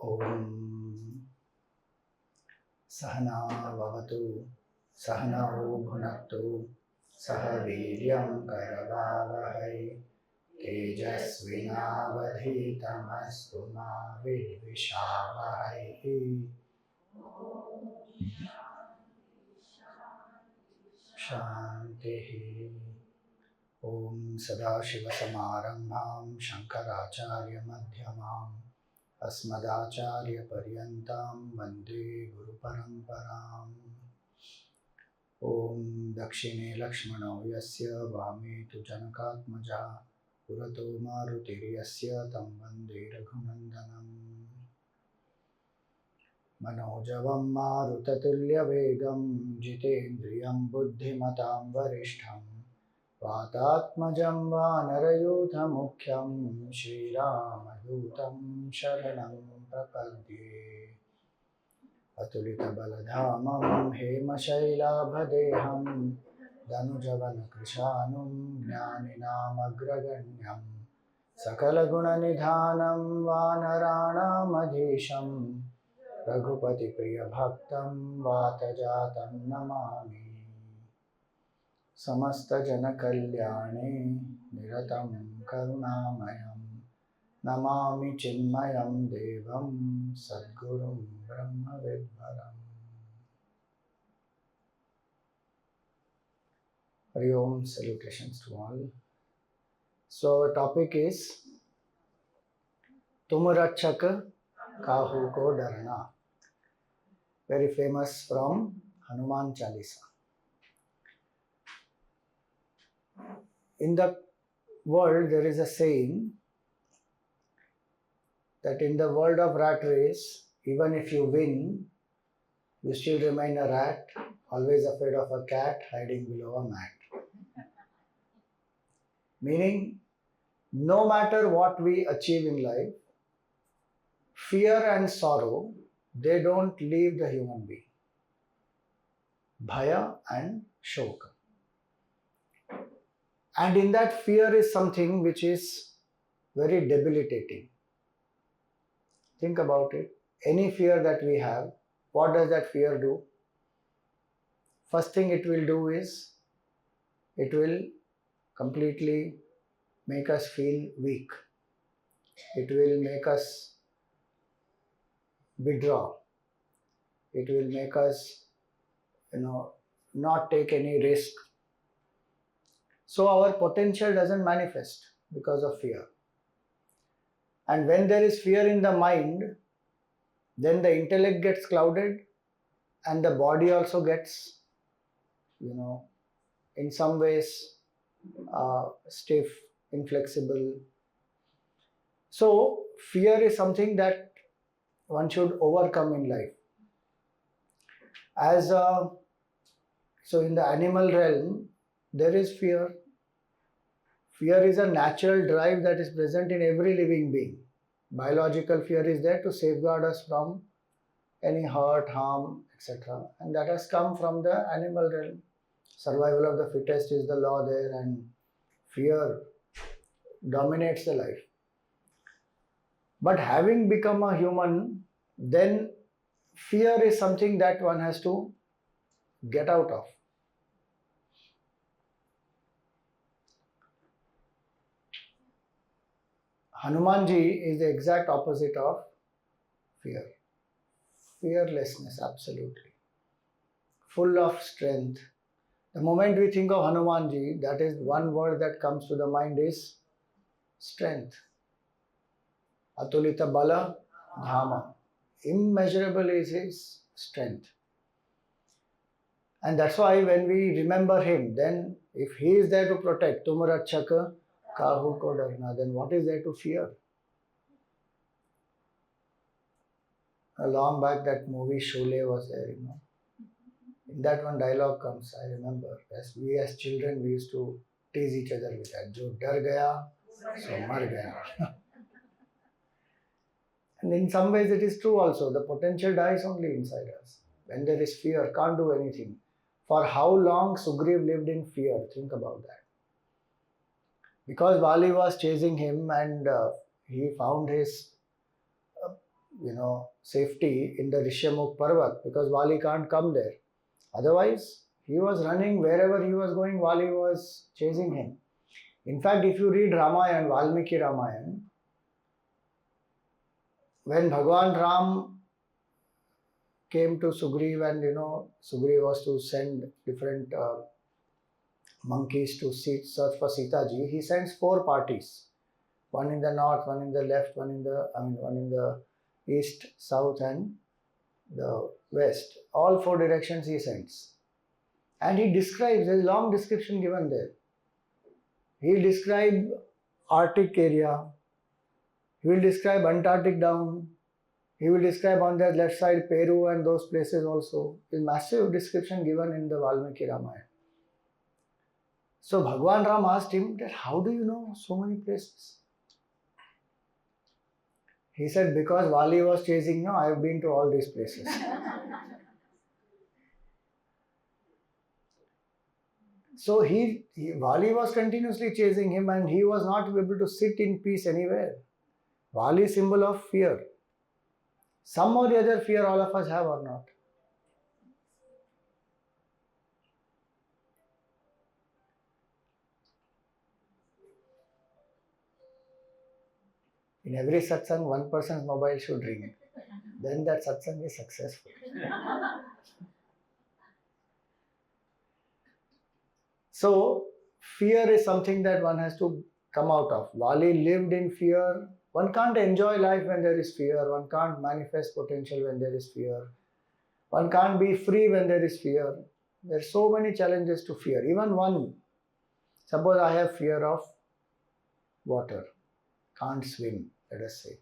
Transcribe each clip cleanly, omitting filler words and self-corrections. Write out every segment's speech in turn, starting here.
Om Sahana Vavatu Sahanau Bhunaktu Sahaviryam Karavavahai Tejasvinavadhitamastu ma vidvishavahai. Shanti. Om Sadashivasamarambham Shankaracharya Madhyamam Asmadacharya Paryantam Vande Guru Paramparam. Om Dakshine Lakshmano Yasya Vame Tu Janakatmaja Purato Marutiryasya Tam Vande Raghunandanam. Manojavam Marutatuल्य Vegam Jitendriyam Buddhimatam Varishtham Vatatmajam Vanarayudha Mukhyam Shri Ramadutam Sharanam Prapadye. Atulita Baladhamam Hema Shailabhadeham Danujavana Krishanum Jnaninam Agraganyam Sakala Gunanidhanam Vanaranam Adhisham Raghupati Priya Bhaktam Vatajatam Namami. Samasta Jana Kalyane Niratam Karunamayam Namami Chinmayam Devam Sadgurum Brahma Vidvaram. Hari Om, salutations to all. So our topic is Tum rakshak kahu ko darana. Very famous from Hanuman Chalisa. In the world there is a saying that in the world of rat race, even if you win, you still remain a rat, always afraid of a cat hiding below a mat. Meaning, no matter what we achieve in life, fear and sorrow, they don't leave the human being. Bhaya and shoka. And in that, fear is something which is very debilitating. Think about it. Any fear that we have, what does that fear do? First thing it will do is, it will completely make us feel weak. It will make us withdraw. It will make us, not take any risk. So our potential doesn't manifest because of fear. And when there is fear in the mind, then the intellect gets clouded and the body also gets, in some ways stiff, inflexible. So fear is something that one should overcome in life. So in the animal realm, there is fear. Fear is a natural drive that is present in every living being. Biological fear is there to safeguard us from any hurt, harm, etc. And that has come from the animal realm. Survival of the fittest is the law there, and fear dominates the life. But having become a human, then fear is something that one has to get out of. Hanumanji is the exact opposite of fear. Fearlessness, absolutely. Full of strength. The moment we think of Hanumanji, that is one word that comes to the mind is strength. Atulita Bala Dhama. Immeasurable is his strength. And that's why when we remember him, then if he is there to protect, Tum rakshak kahu ko darana, then what is there to fear? A long back that movie Sholay was there, In that one dialogue comes, I remember, as children, we used to tease each other with that. Jo dar gaya, so mar gaya. And in some ways it is true also. The potential dies only inside us. When there is fear, can't do anything. For how long Sugriv lived in fear? Think about that. Because Vali was chasing him and he found his safety in the Rishyamukh Parvat because Vali can't come there. Otherwise, he was running wherever he was going, Vali was chasing him. In fact, if you read Ramayana, Valmiki Ramayana, when Bhagwan Ram came to Sugriv and Sugriv was to send different monkeys to search for Sita ji, he sends 4 parties. One in the north, one in the left, one in the east, south and the west. All 4 directions he sends. And he describes, there's a long description given there. He will describe Arctic area, he will describe Antarctic down, he will describe on the left side Peru and those places also. There's massive description given in the Valmiki Ramayana. So Bhagwan Ram asked him that how do you know so many places? He said, because Vali was chasing, I have been to all these places. So Vali was continuously chasing him and he was not able to sit in peace anywhere. Vali is symbol of fear. Some or the other fear all of us have or not. In every satsang, one person's mobile should ring. Then that satsang is successful. So, fear is something that one has to come out of. Vali lived in fear. One can't enjoy life when there is fear. One can't manifest potential when there is fear. One can't be free when there is fear. There are so many challenges to fear. Even one, suppose I have fear of water. Can't swim, let us say.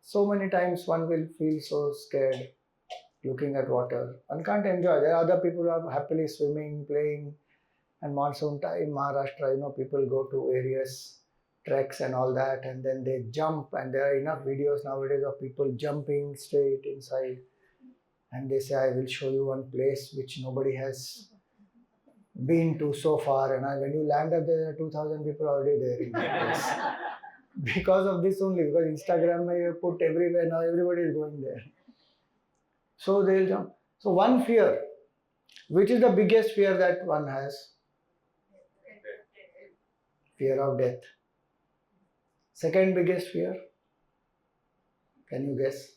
So many times one will feel so scared looking at water. One can't enjoy. There are other people who are happily swimming, playing. And monsoon time, Maharashtra, people go to various treks and all that, and then they jump, and there are enough videos nowadays of people jumping straight inside. And they say, I will show you one place which nobody has been to so far. And when you land up there are 2,000 people already there in that place. Because of this only, because Instagram you put everywhere, now everybody is going there. So they'll jump. So one fear, which is the biggest fear that one has? Fear of death. Second biggest fear? Can you guess?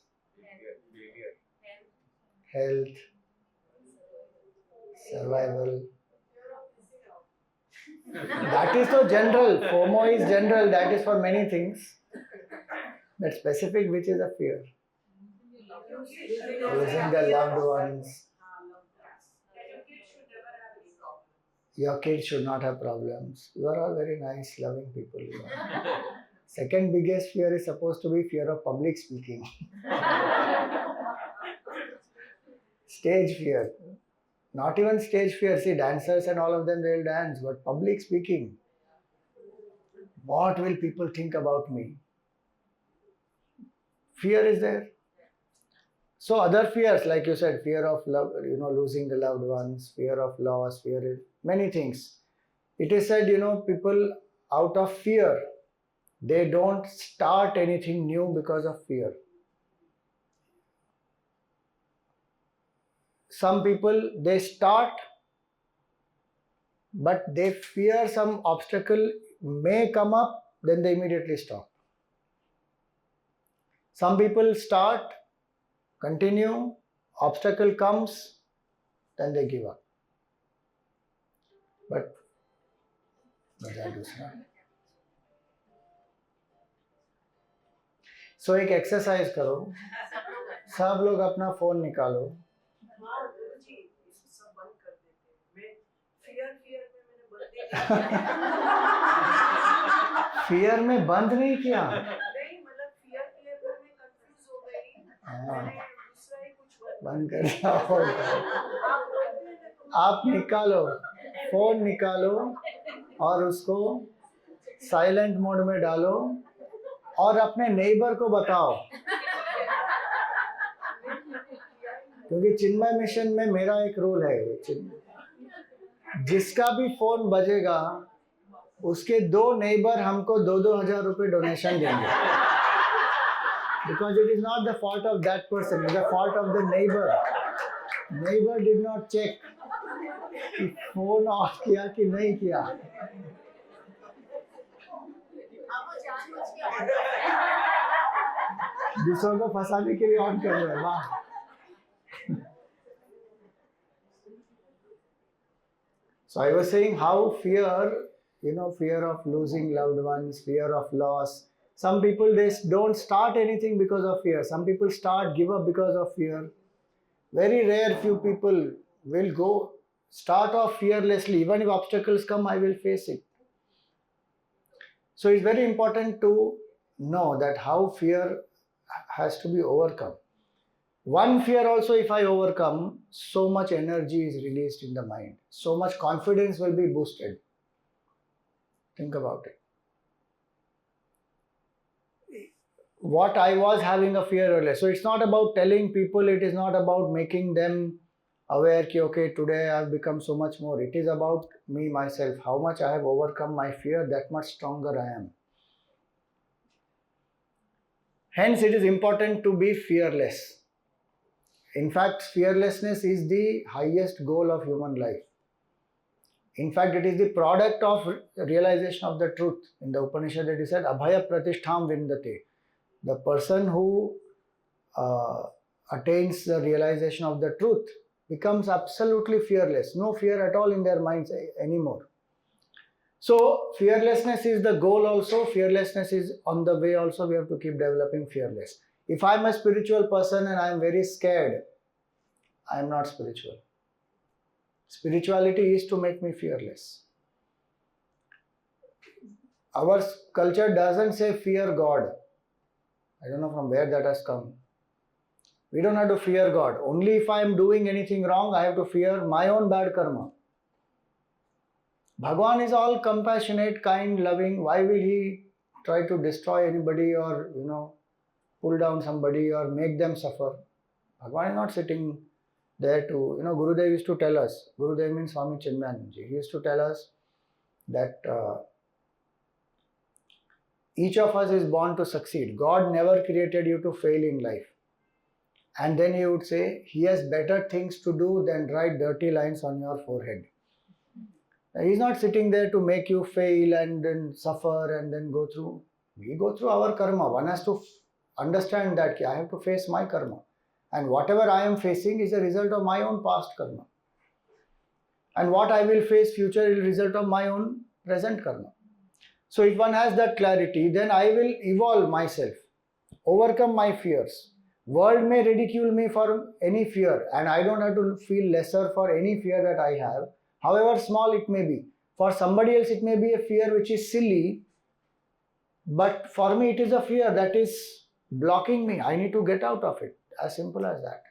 Health. Survival. That is so general. FOMO is general. That is for many things. But specific, which is a fear? Losing the loved ones. Your kids should not have problems. You are all very nice, loving people. Second biggest fear is supposed to be fear of public speaking. Stage fear. Not even stage fear. See, dancers and all of them, they'll dance. But public speaking. What will people think about me? Fear is there. So other fears, like you said, fear of love, losing the loved ones, fear of loss, many things. It is said, people out of fear, they don't start anything new because of fear. Some people, they start, but they fear some obstacle may come up, then they immediately stop. Some people start, continue, obstacle comes, then they give up. But that is not. So एक exercise करो, सब लोग अपना phone निकालो. Fear में बंद नहीं किया. बंद कर दिया. आप निकालो, फोन निकालो और उसको साइलेंट मोड में डालो और अपने नेबर को बताओ. क्योंकि चिन्मय मिशन में मेरा एक रूल है, जिसका भी फोन बजेगा उसके 2 नेबर हमको 2-2 हजार रुपए डोनेशन देंगे. Because it is not the fault of that person, it is the fault of the neighbor. Neighbor did not check कि फोन ऑफ किया कि नहीं किया. दूसरों को फंसाने के लिए ऑन कर रहे हैं. वाह. So I was saying how fear, fear of losing loved ones, fear of loss. Some people, they don't start anything because of fear. Some people give up because of fear. Very rare few people will start off fearlessly. Even if obstacles come, I will face it. So it's very important to know that how fear has to be overcome. One fear also, if I overcome, so much energy is released in the mind. So much confidence will be boosted. Think about it. What I was having a fear earlier. So it's not about telling people, it is not about making them aware that, okay, today I have become so much more. It is about me, myself. How much I have overcome my fear, that much stronger I am. Hence, it is important to be fearless. In fact, fearlessness is the highest goal of human life. In fact, it is the product of realization of the truth. In the Upanishad, it is said, Abhaya Pratishtham Vindate. The person who attains the realization of the truth becomes absolutely fearless. No fear at all in their minds anymore. So, fearlessness is the goal also. Fearlessness is on the way also. We have to keep developing fearless. If I am a spiritual person and I am very scared, I am not spiritual. Spirituality is to make me fearless. Our culture doesn't say fear God. I don't know from where that has come. We don't have to fear God. Only if I am doing anything wrong, I have to fear my own bad karma. Bhagwan is all compassionate, kind, loving. Why will he try to destroy anybody or, pull down somebody or make them suffer? Bhagwan is not sitting there to, Gurudev used to tell us, Gurudev means Swami Chinmaya. He used to tell us that each of us is born to succeed. God never created you to fail in life. And then he would say, he has better things to do than write dirty lines on your forehead. He's not sitting there to make you fail and then suffer and then go through. We go through our karma. One has to understand that I have to face my karma. And whatever I am facing is a result of my own past karma. And what I will face future is a result of my own present karma. So if one has that clarity, then I will evolve myself, overcome my fears. World may ridicule me for any fear, and I don't have to feel lesser for any fear that I have, however small it may be. For somebody else it may be a fear which is silly, but for me it is a fear that is blocking me. I need to get out of it. As simple as that.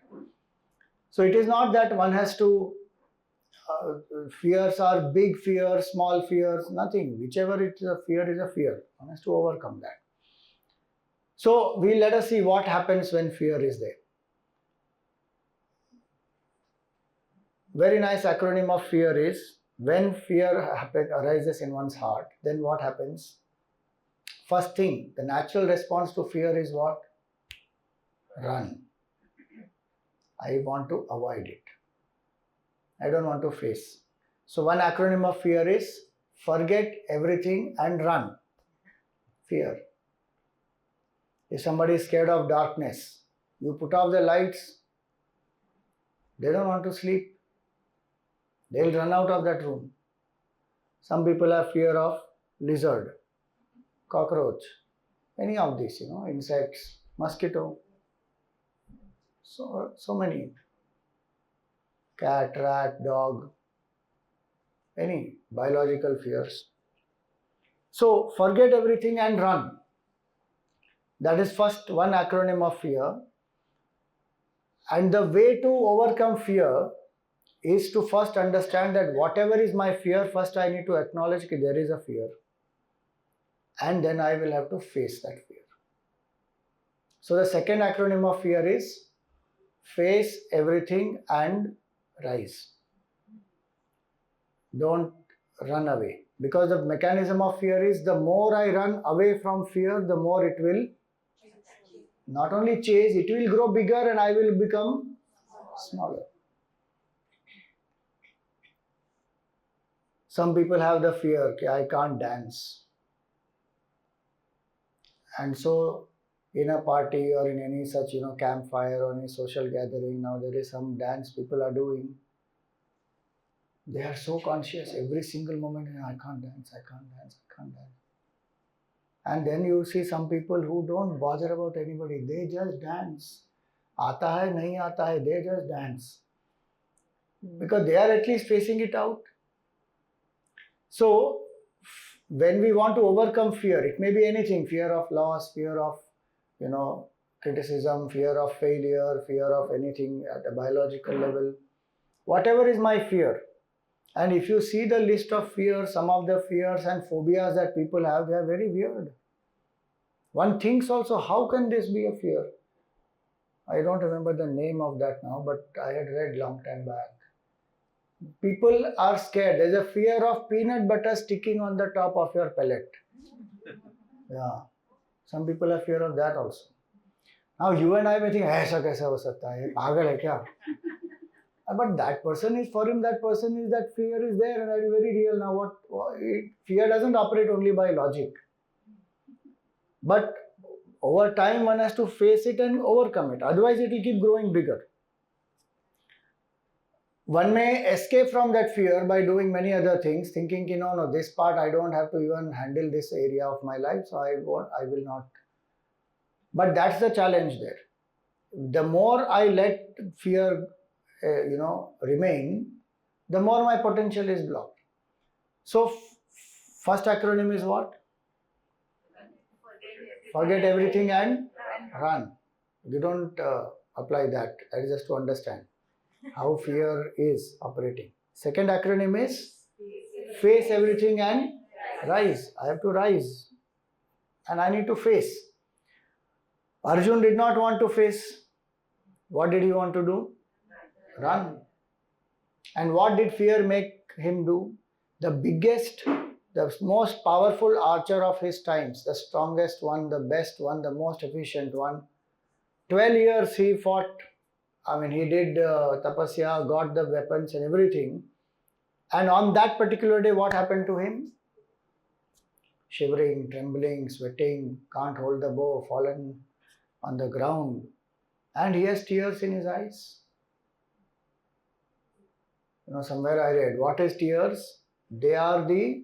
So it is not that one has to, fears are big fears, small fears, nothing. Whichever it is a fear. One has to overcome that. So let us see what happens when fear is there. Very nice acronym of fear is, when fear arises in one's heart, then what happens? First thing, the natural response to fear is what? Run. I want to avoid it. I don't want to face. So one acronym of fear is, forget everything and run. Fear. If somebody is scared of darkness, you put off the lights, they don't want to sleep. They'll run out of that room. Some people have fear of lizard, cockroach, any of these, insects, mosquito. So many. Cat, rat, dog, any biological fears. So forget everything and run. That is first one acronym of fear. And the way to overcome fear is to first understand that whatever is my fear, first I need to acknowledge that there is a fear. And then I will have to face that fear. So the second acronym of fear is, face everything and rise. Don't run away. Because the mechanism of fear is, the more I run away from fear, the more it will not only chase, it will grow bigger and I will become smaller. Some people have the fear, I can't dance. And so in a party or in any such, campfire or any social gathering, now there is some dance people are doing. They are so conscious every single moment, I can't dance, I can't dance, I can't dance. And then you see some people who don't bother about anybody, they just dance. Aata hai, nahi aata hai, they just dance. Because they are at least facing it out. So, when we want to overcome fear, it may be anything, fear of loss, fear of, criticism, fear of failure, fear of anything at a biological level. Whatever is my fear. And if you see the list of fears, some of the fears and phobias that people have, they are very weird. One thinks also, how can this be a fear? I don't remember the name of that now, but I had read long time back. People are scared. There's a fear of peanut butter sticking on the top of your pellet. Yeah. Some people have fear of that also. Now you and I may think, ऐसा कैसा हो सकता है? पागल है क्या? But that person is, for him, that fear is there and that is very real. Now fear doesn't operate only by logic. But over time one has to face it and overcome it. Otherwise it will keep growing bigger. One may escape from that fear by doing many other things, thinking, no, this part I don't have to even handle this area of my life, so I will not. But that's the challenge there. The more I let fear, remain, the more my potential is blocked. So, first acronym is what? Forget everything and run. You don't apply that. That is just to understand how fear is operating. Second acronym is face everything and rise. I have to rise and I need to face. Arjun did not want to face. What did he want to do? Run. And what did fear make him do? The biggest, the most powerful archer of his times, the strongest one, the best one, the most efficient one. 12 years he fought. He did tapasya, got the weapons and everything. And on that particular day, what happened to him? Shivering, trembling, sweating, can't hold the bow, fallen on the ground. And he has tears in his eyes. Somewhere I read, what is tears? They are the...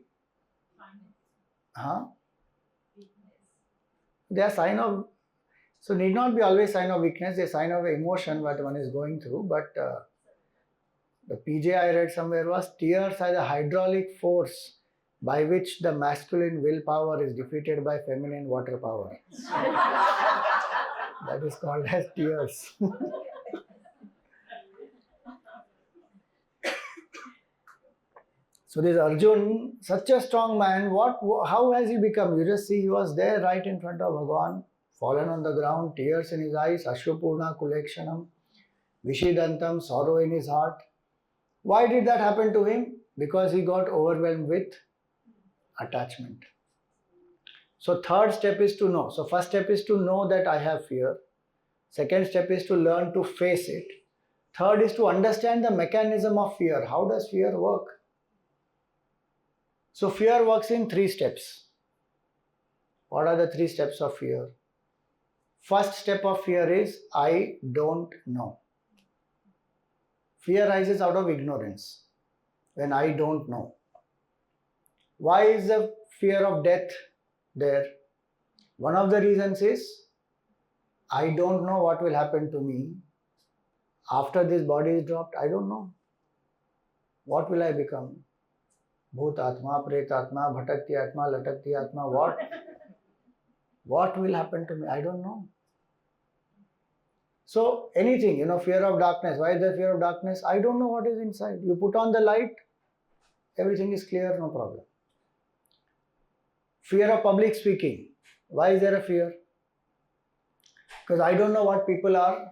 They are sign of... So need not be always sign of weakness, they are sign of emotion what one is going through. But the PJ I read somewhere was, tears are the hydraulic force by which the masculine willpower is defeated by feminine water power. That is called as tears. So this Arjun, such a strong man, how has he become? You just see he was there right in front of Bhagavan, fallen on the ground, tears in his eyes, Ashrupurna Kulekshanam, Vishidantam, sorrow in his heart. Why did that happen to him? Because he got overwhelmed with attachment. So third step is to know. So first step is to know that I have fear. Second step is to learn to face it. Third is to understand the mechanism of fear. How does fear work? So fear works in 3 steps. What are the 3 steps of fear? First step of fear is, I don't know. Fear rises out of ignorance, when I don't know. Why is the fear of death there? One of the reasons is, I don't know what will happen to me. After this body is dropped, I don't know. What will I become? Bhutatma, Pretatma, Bhatakti Atma, Latakti Atma, what? What will happen to me? I don't know. So anything, fear of darkness. Why is there fear of darkness? I don't know what is inside. You put on the light, everything is clear, no problem. Fear of public speaking. Why is there a fear? Because I don't know what people are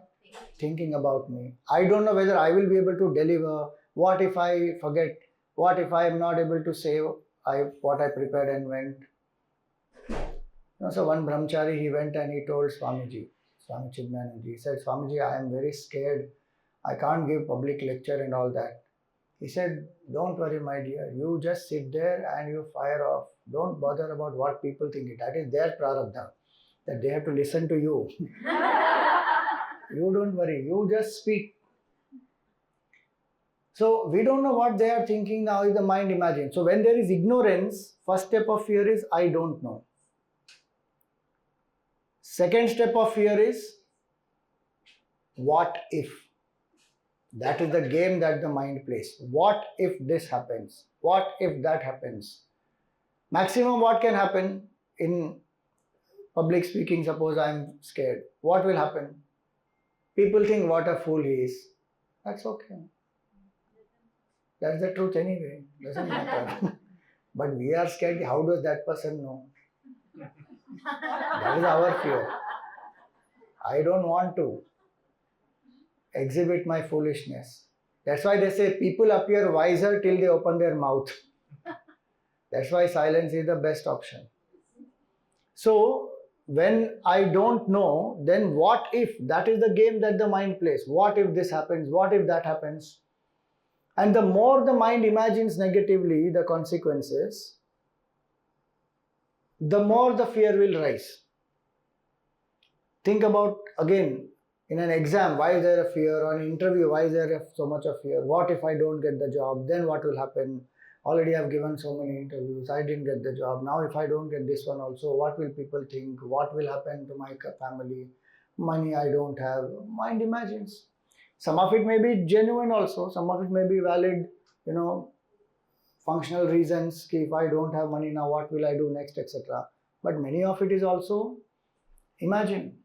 thinking about me. I don't know whether I will be able to deliver. What if I forget? What if I am not able to say what I prepared and went? So one brahmachari, he went and he told Swamiji. Swami Chinmaya. He said, Swamiji, I am very scared. I can't give public lecture and all that. He said, don't worry, my dear. You just sit there and you fire off. Don't bother about what people think. That is their prarabdha, that they have to listen to you. You don't worry. You just speak. So we don't know what they are thinking now is the mind imagine. So when there is ignorance, first step of fear is I don't know. Second step of fear is what if. That is the game that the mind plays. What if this happens? What if that happens? Maximum what can happen in public speaking, suppose I am scared. What will happen? People think what a fool he is. That's okay. That's the truth anyway. Doesn't matter. But we are scared. How does that person know? That is our fear. I don't want to exhibit my foolishness. That's why they say people appear wiser till they open their mouth. That's why silence is the best option. So, when I don't know, then what if? That is the game that the mind plays. What if this happens? What if that happens? And the more the mind imagines negatively the consequences, the more the fear will rise. Think about, again, in an exam, why is there a fear? On an interview, why is there so much of fear? What if I don't get the job? Then what will happen? Already I've given so many interviews, I didn't get the job. Now if I don't get this one also, what will people think? What will happen to my family? Money I don't have. Mind imagines. Some of it may be genuine also. Some of it may be valid, functional reasons. If I don't have money now, what will I do next, etc. But many of it is also imagine.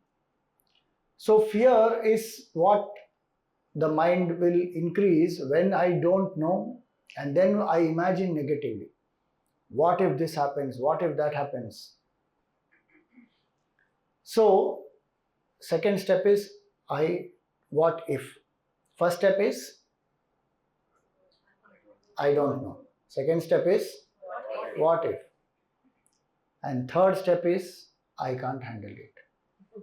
So fear is what the mind will increase when I don't know, and then I imagine negatively. What if this happens? What if that happens? So second step is what if. First step is I don't know. Second step is what if. And third step is I can't handle it.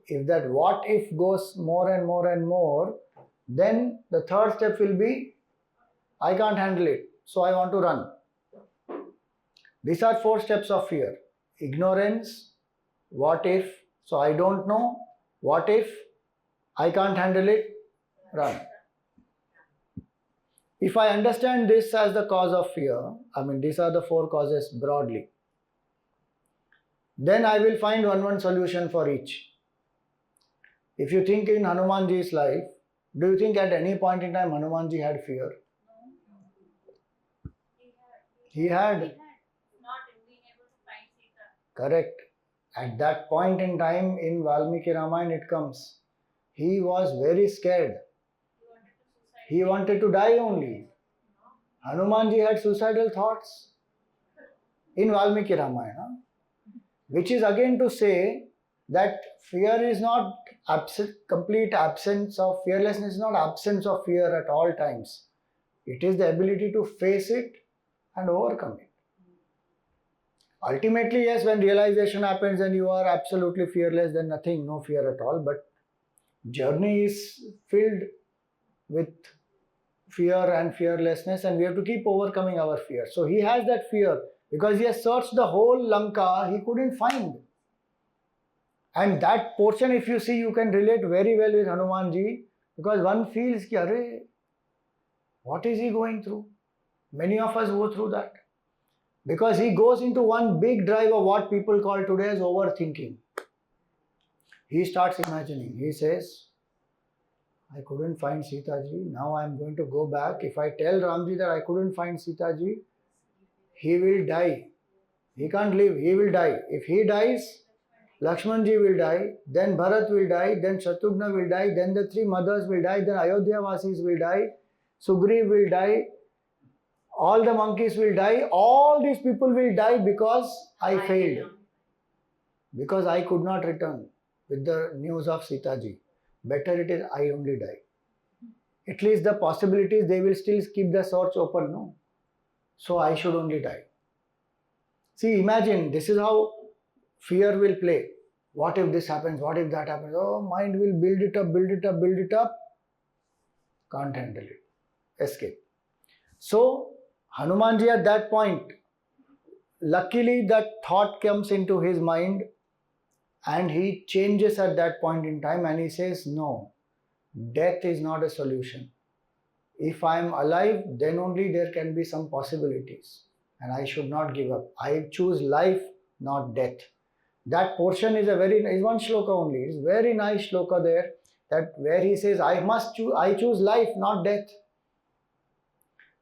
If that what if goes more and more and more, then the third step will be I can't handle it, so I want to run. These are 4 steps of fear. Ignorance, what if, so I don't know, what if, I can't handle it, run. If I understand this as the cause of fear, these are the 4 causes broadly, then I will find one solution for each. If you think in Hanumanji's life, do you think at any point in time Hanumanji had fear? He had. Not being able to find Sita. Correct. At that point in time in Valmiki Ramayana it comes. He was very scared. He wanted to die only. Hanumanji had suicidal thoughts in Valmiki Ramayana, which is again to say that fear is not complete absence of fearlessness, is not absence of fear at all times. It is the ability to face it and overcome it. Ultimately, yes, when realization happens and you are absolutely fearless, then nothing, no fear at all. But journey is filled with fear and fearlessness, and we have to keep overcoming our fear. So he has that fear because he has searched the whole Lanka, he couldn't find. And that portion, if you see, you can relate very well with Hanumanji, because one feels, what is he going through? Many of us go through that. Because he goes into one big drive of what people call today as overthinking. He starts imagining. He says, I couldn't find Sita ji. Now I am going to go back. If I tell Ramji that I couldn't find Sita ji, he will die. He can't live. He will die. If he dies, Lakshman ji will die, then Bharat will die, then Shatrughna will die, then the 3 mothers will die, then Ayodhya Vasis will die, Sugriv will die, all the monkeys will die, all these people will die because I failed. Because I could not return with the news of Sita ji. Better it is I only die. At least the possibilities, they will still keep the search open, no? So I should only die. See, imagine, this is how fear will play. What if this happens? What if that happens? Oh, mind will build it up, build it up, build it up. Can't handle it. Escape. So, Hanumanji at that point, luckily that thought comes into his mind and he changes at that point in time and he says, no, death is not a solution. If I am alive, then only there can be some possibilities and I should not give up. I choose life, not death. That portion is one shloka only. It's very nice shloka there, that where he says, I choose life, not death.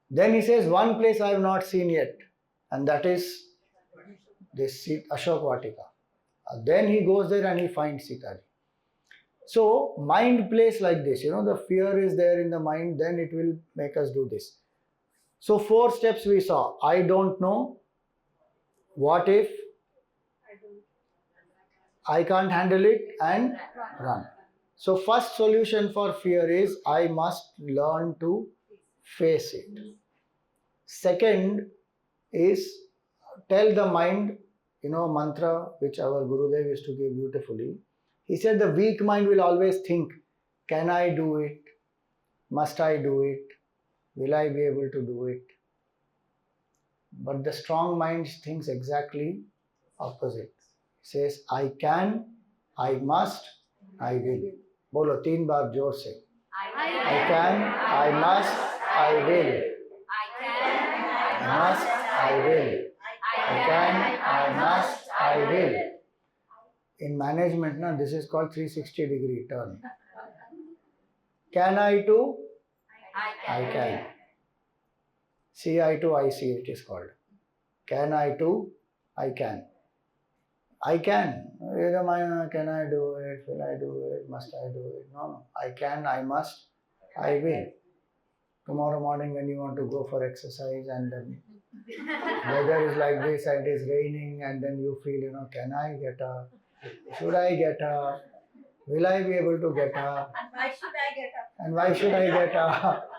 Then he says, one place I have not seen yet, and that is this Ashok Vatika. Then he goes there and he finds Sitaji. So mind plays like this, the fear is there in the mind, then it will make us do this. So 4 steps we saw. I don't know. What if? I can't handle it, and run. So first solution for fear is I must learn to face it. Second is tell the mind, mantra which our Gurudev used to give beautifully. He said the weak mind will always think, can I do it? Must I do it? Will I be able to do it? But the strong mind thinks exactly opposite. Says, I can, I must, I will. Bolo 3 baar जोर से. I can, I must, I will. I must, I will. I can, I must, I will. In management, this is called 360-degree turn. Can I do? I can. See I to I see, it is called. Can I do? I can. I can. Can I do it? Will I do it? Must I do it? No. I can, I must, I will. Tomorrow morning when you want to go for exercise and then weather is like this and it is raining and then you feel, can I get up? Should I get up? Will I be able to get up? And why should I get up?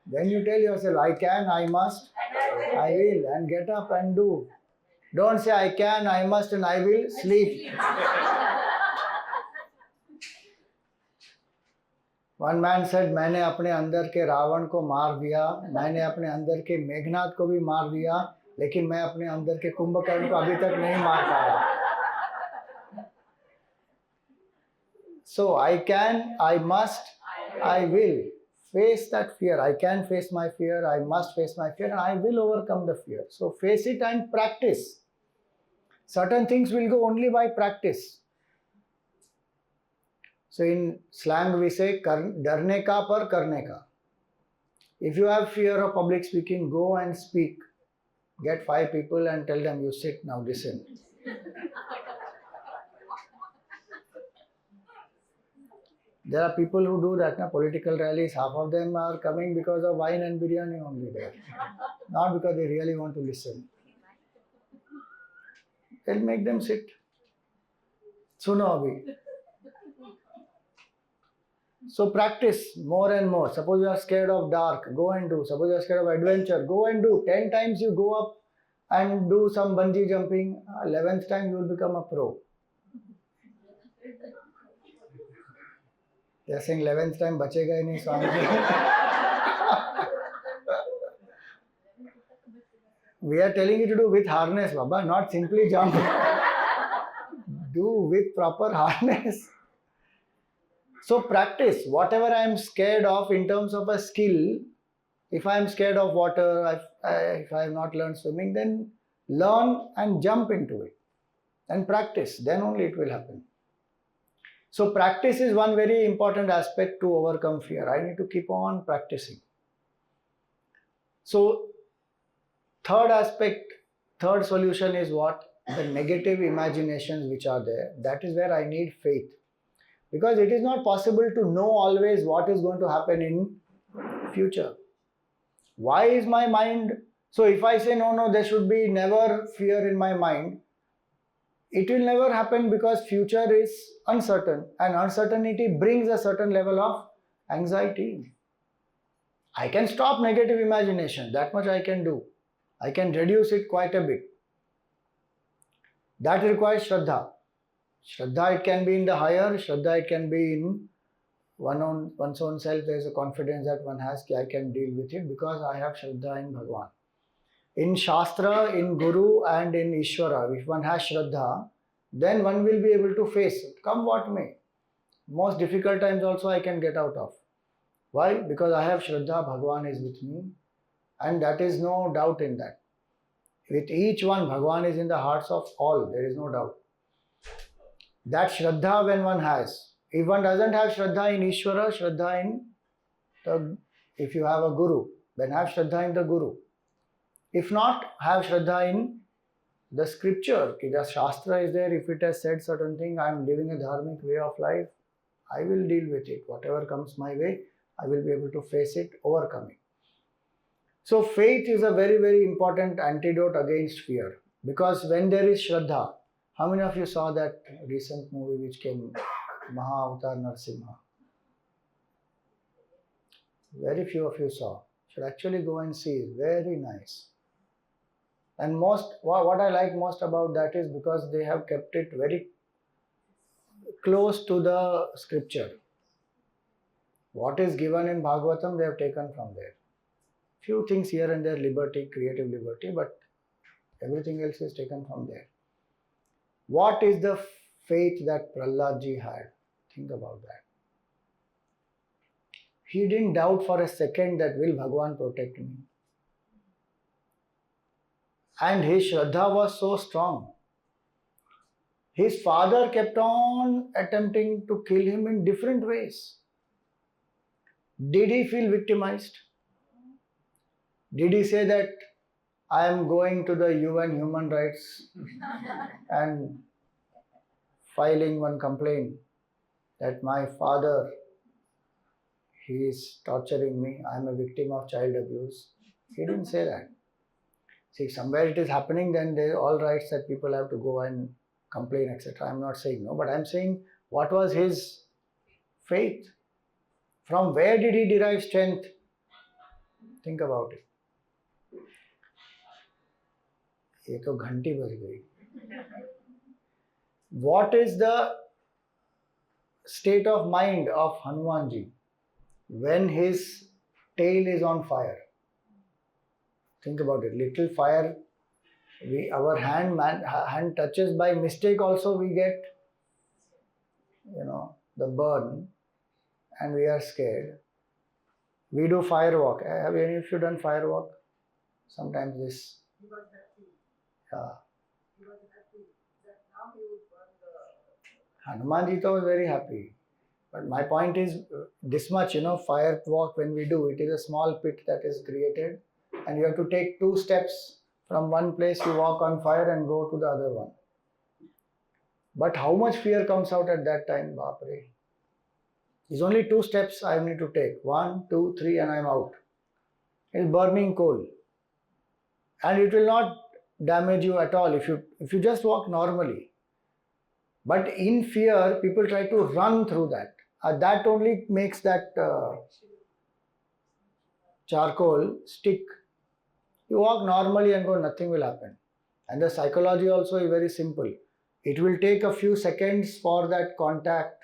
Then you tell yourself, I can, I must, I will, and get up and do. Don't say I can, I must, and I will sleep. One man said, मैंने अपने अंदर के रावण को मार दिया, मैंने अपने अंदर के मेघनाथ को भी मार दिया, लेकिन मैं अपने अंदर के कुंभकर्ण को अभी तक नहीं मार पाया. So I can, I must, I will face that fear. I can face my fear, I must face my fear, and I will overcome the fear. So face it and practice. Certain things will go only by practice. So in slang we say, darne ka par karne ka. If you have fear of public speaking, go and speak. Get 5 people and tell them, you sit now, listen. There are people who do that, political rallies, half of them are coming because of wine and biryani only there. Not because they really want to listen. They'll make them sit. Suno abhi. So practice more and more. Suppose you are scared of dark, go and do. Suppose you are scared of adventure, go and do. 10 times you go up and do some bungee jumping. 11th time you will become a pro. They are saying 11th time bachega hi nahi Swamiji. We are telling you to do with harness, Baba, not simply jump. Do with proper harness. So practice whatever I am scared of in terms of a skill. If I am scared of water, if I have not learned swimming, then learn and jump into it. And practice, then only it will happen. So practice is one very important aspect to overcome fear. I need to keep on practicing. So third solution is what? The negative imaginations which are there. That is where I need faith. Because it is not possible to know always what is going to happen in future. Why is my mind? So if I say no, there should be never fear in my mind, it will never happen because future is uncertain and uncertainty brings a certain level of anxiety. I can stop negative imagination, that much I can do. I can reduce it quite a bit. That requires Shraddha. Shraddha, it can be in the higher, Shraddha, it can be in one's own self. There is a confidence that one has, I can deal with it because I have Shraddha in Bhagwan. In Shastra, in Guru, and in Ishvara, if one has Shraddha, then one will be able to face it, come what may. Most difficult times also I can get out of. Why? Because I have Shraddha, Bhagwan is with me, and that is no doubt in that. With each one, Bhagwan is in the hearts of all, there is no doubt. That Shraddha when one has, if one doesn't have Shraddha in Ishvara, Shraddha in the, if you have a Guru, then have Shraddha in the Guru. If not, have Shraddha in the scripture. The Shastra is there, if it has said certain thing, I am living a dharmic way of life, I will deal with it. Whatever comes my way, I will be able to face it, overcome it. So faith is a very, very important antidote against fear. Because when there is Shraddha, how many of you saw that recent movie which came, Mahavatar Narsimha? Very few of you saw. Should actually go and see. Very nice. And what I like most about that is because they have kept it very close to the scripture. What is given in Bhagavatam, they have taken from there. Few things here and there, liberty, creative liberty, but everything else is taken from there. What is the faith that Prahladji had? Think about that. He didn't doubt for a second that will Bhagwan protect me. And his Shraddha was so strong. His father kept on attempting to kill him in different ways. Did he feel victimized? Did he say that I am going to the UN Human Rights and filing one complaint that my father, he is torturing me, I am a victim of child abuse? He didn't say that. See, somewhere it is happening, then there are all rights that people have to go and complain, etc. I am not saying no, but I am saying what was his faith? From where did he derive strength? Think about it. ये तो घंटी बज गई. What is the state of mind of Hanumanji when his tail is on fire? Think about it. Little fire, our hand touches by mistake also, we get, the burn, and we are scared. We do fire walk. Have any of you done fire walk? Sometimes this. Hanumanji was very happy. But my point is this much, fire walk when we do, it is a small pit that is created and you have to take 2 steps from one place, you walk on fire and go to the other one. But how much fear comes out at that time, Bapre? It's only 2 steps I need to take. 1, 2, 3 and I'm out. It's burning coal. And it will not damage you at all if you just walk normally. But in fear, people try to run through that. That only makes that charcoal stick. You walk normally and go, nothing will happen. And the psychology also is very simple. It will take a few seconds for that contact.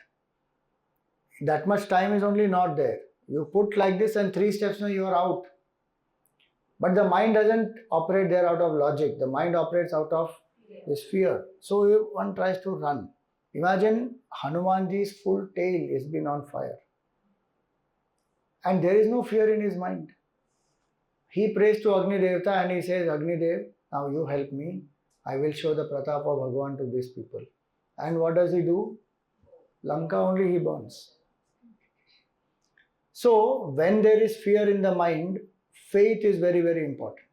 That much time is only not there. You put like this and 3 steps now you are out. But the mind doesn't operate there out of logic. The mind operates out of this fear. So one tries to run. Imagine Hanumanji's full tail is been on fire. And there is no fear in his mind. He prays to Agni Devta and he says, Agni Dev, now you help me. I will show the pratap of Bhagwan to these people. And what does he do? Lanka only he burns. So when there is fear in the mind, faith is very, very important.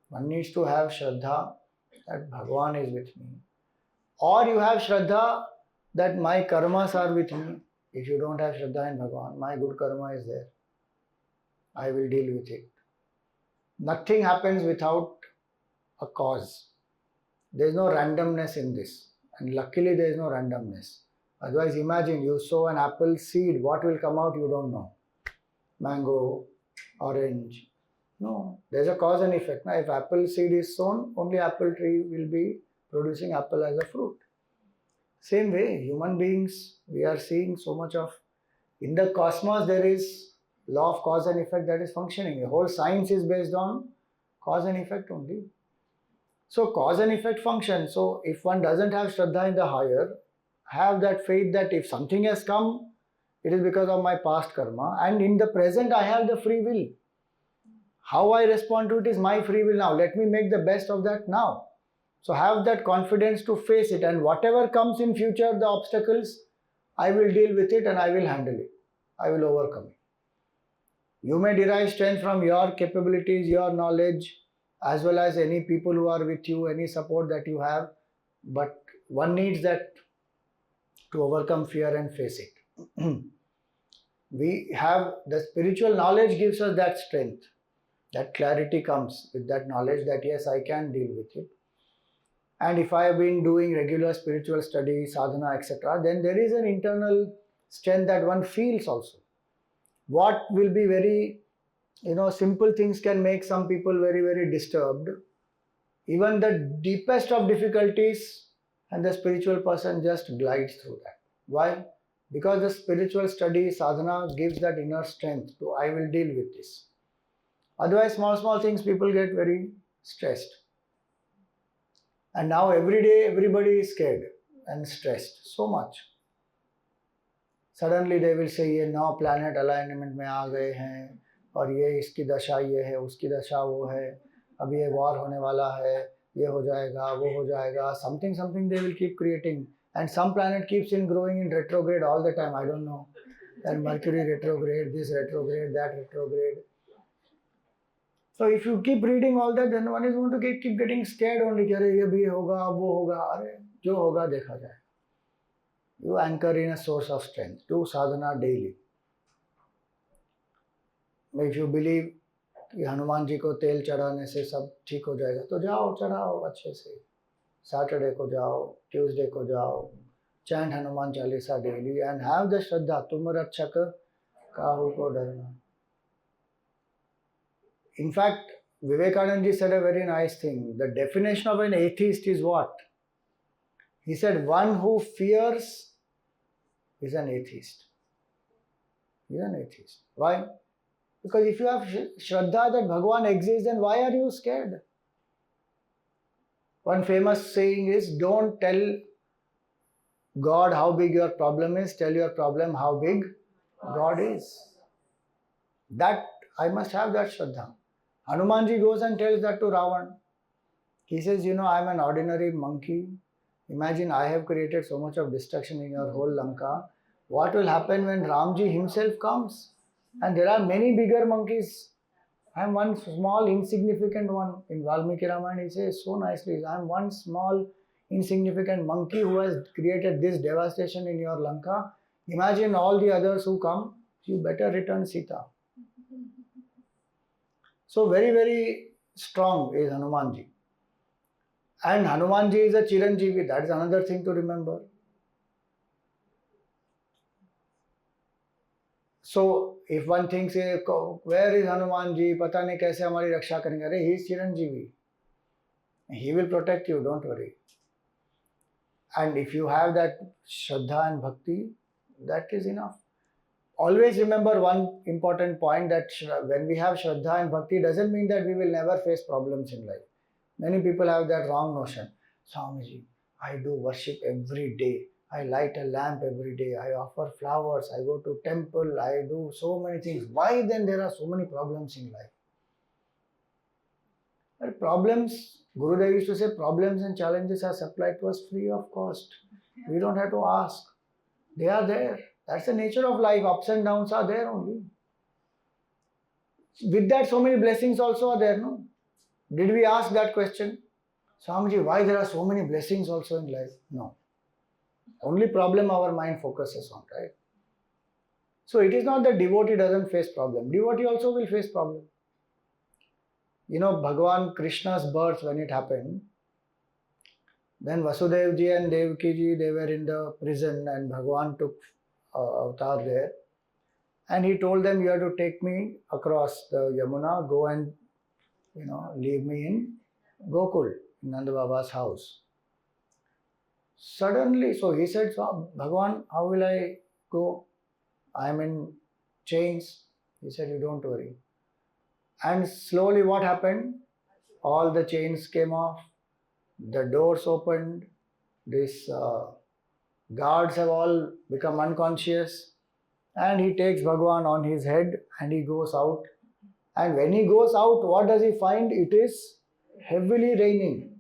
One needs to have Shraddha that Bhagwan is with me. Or you have Shraddha that my karmas are with me. If you don't have Shraddha in Bhagwan, my good karma is there. I will deal with it. Nothing happens without a cause. There is no randomness in this. And luckily there is no randomness. Otherwise imagine you sow an apple seed, what will come out you don't know. Mango, orange. No, there is a cause and effect. Now if apple seed is sown, only apple tree will be producing apple as a fruit. Same way, human beings, we are seeing so much of, in the cosmos there is law of cause and effect that is functioning. The whole science is based on cause and effect only. So cause and effect function. So if one doesn't have Shraddha in the higher, have that faith that if something has come, it is because of my past karma, and in the present I have the free will. How I respond to it is my free will now. Let me make the best of that now. So have that confidence to face it, and whatever comes in future, the obstacles, I will deal with it and I will handle it. I will overcome it. You may derive strength from your capabilities, your knowledge, as well as any people who are with you, any support that you have, but one needs that to overcome fear and face it. We have the spiritual knowledge gives us that strength. That clarity comes with that knowledge that yes, I can deal with it. And if I have been doing regular spiritual study, sadhana, etc., then there is an internal strength that one feels also. What will be very, simple things can make some people very, very disturbed. Even the deepest of difficulties, and the spiritual person just glides through that. Why? Because the spiritual study, sadhana gives that inner strength to, I will deal with this. Otherwise, small things, people get very stressed. And now every day, everybody is scared and stressed so much. Suddenly they will say, ये नौ planet alignment में आ गए हैं, और ये इसकी दशा ये है, उसकी दशा वो है, अभी ये war होने वाला है, ये हो जाएगा, वो हो जाएगा. Something they will keep creating. And some planet keeps in growing in retrograde all the time. I don't know. And Mercury retrograde, this retrograde, that retrograde. So if you keep reading all that, then one is going to keep getting scared only. कि अरे ये भी होगा, वो होगा, अरे जो होगा देखा जाए. You anchor in a source of strength. Do sadhana daily. If you believe कि हनुमान जी को तेल चढ़ाने से सब ठीक हो जाएगा, तो जाओ चढ़ाओ अच्छे से. सैटरडे को जाओ, ट्यूसडे को जाओ, chant Hanuman Chalisa daily and have the श्रद्धा. तुम रक्षक काहू को डरना. In fact, Vivekananda ji said a very nice thing. The definition of an atheist is what? He said, one who fears is an atheist. He is an atheist. Why? Because if you have Shraddha that Bhagavan exists, then why are you scared? One famous saying is, don't tell God how big your problem is, tell your problem how big God is. That, I must have that Shraddha. Hanumanji goes and tells that to Ravan. He says, I'm an ordinary monkey. Imagine I have created so much of destruction in your whole Lanka. What will happen when Ramji himself comes? And there are many bigger monkeys. I am one small, insignificant one. In Valmiki Ramayana, he says so nicely, I am one small, insignificant monkey who has created this devastation in your Lanka. Imagine all the others who come. You better return Sita. So very, very strong is Hanumanji. And Hanumanji is a Chiranjeevi. That is another thing to remember. So if one thinks, where is Hanumanji? Pata nahi kaise hamari raksha karenge. Arey, he is Chiranjeevi. He will protect you, don't worry. And if you have that Shraddha and Bhakti, that is enough. Always remember one important point, that when we have Shraddha and Bhakti, doesn't mean that we will never face problems in life. Many people have that wrong notion. Swamiji, I do worship every day. I light a lamp every day. I offer flowers. I go to temple. I do so many things. Why then there are so many problems in life? But problems, Gurudev used to say, problems and challenges are supplied to us free of cost. We don't have to ask. They are there. That's the nature of life. Ups and downs are there only. With that, so many blessings also are there, no? Did we ask that question? Swamiji, why there are so many blessings also in life? No. Only problem our mind focuses on, right? So it is not that devotee doesn't face problem. Devotee also will face problem. Bhagavan Krishna's birth, when it happened, then Vasudev ji and Devaki ji, they were in the prison and Bhagavan took avatar there. And he told them, you have to take me across the Yamuna, go and, leave me in Gokul, in Nanda Baba's house. Suddenly, so he said, so, Bhagwan, how will I go? I am in chains. He said, you don't worry. And slowly what happened? All the chains came off, the doors opened, these guards have all become unconscious, and he takes Bhagwan on his head and he goes out. And when he goes out, what does he find? It is heavily raining.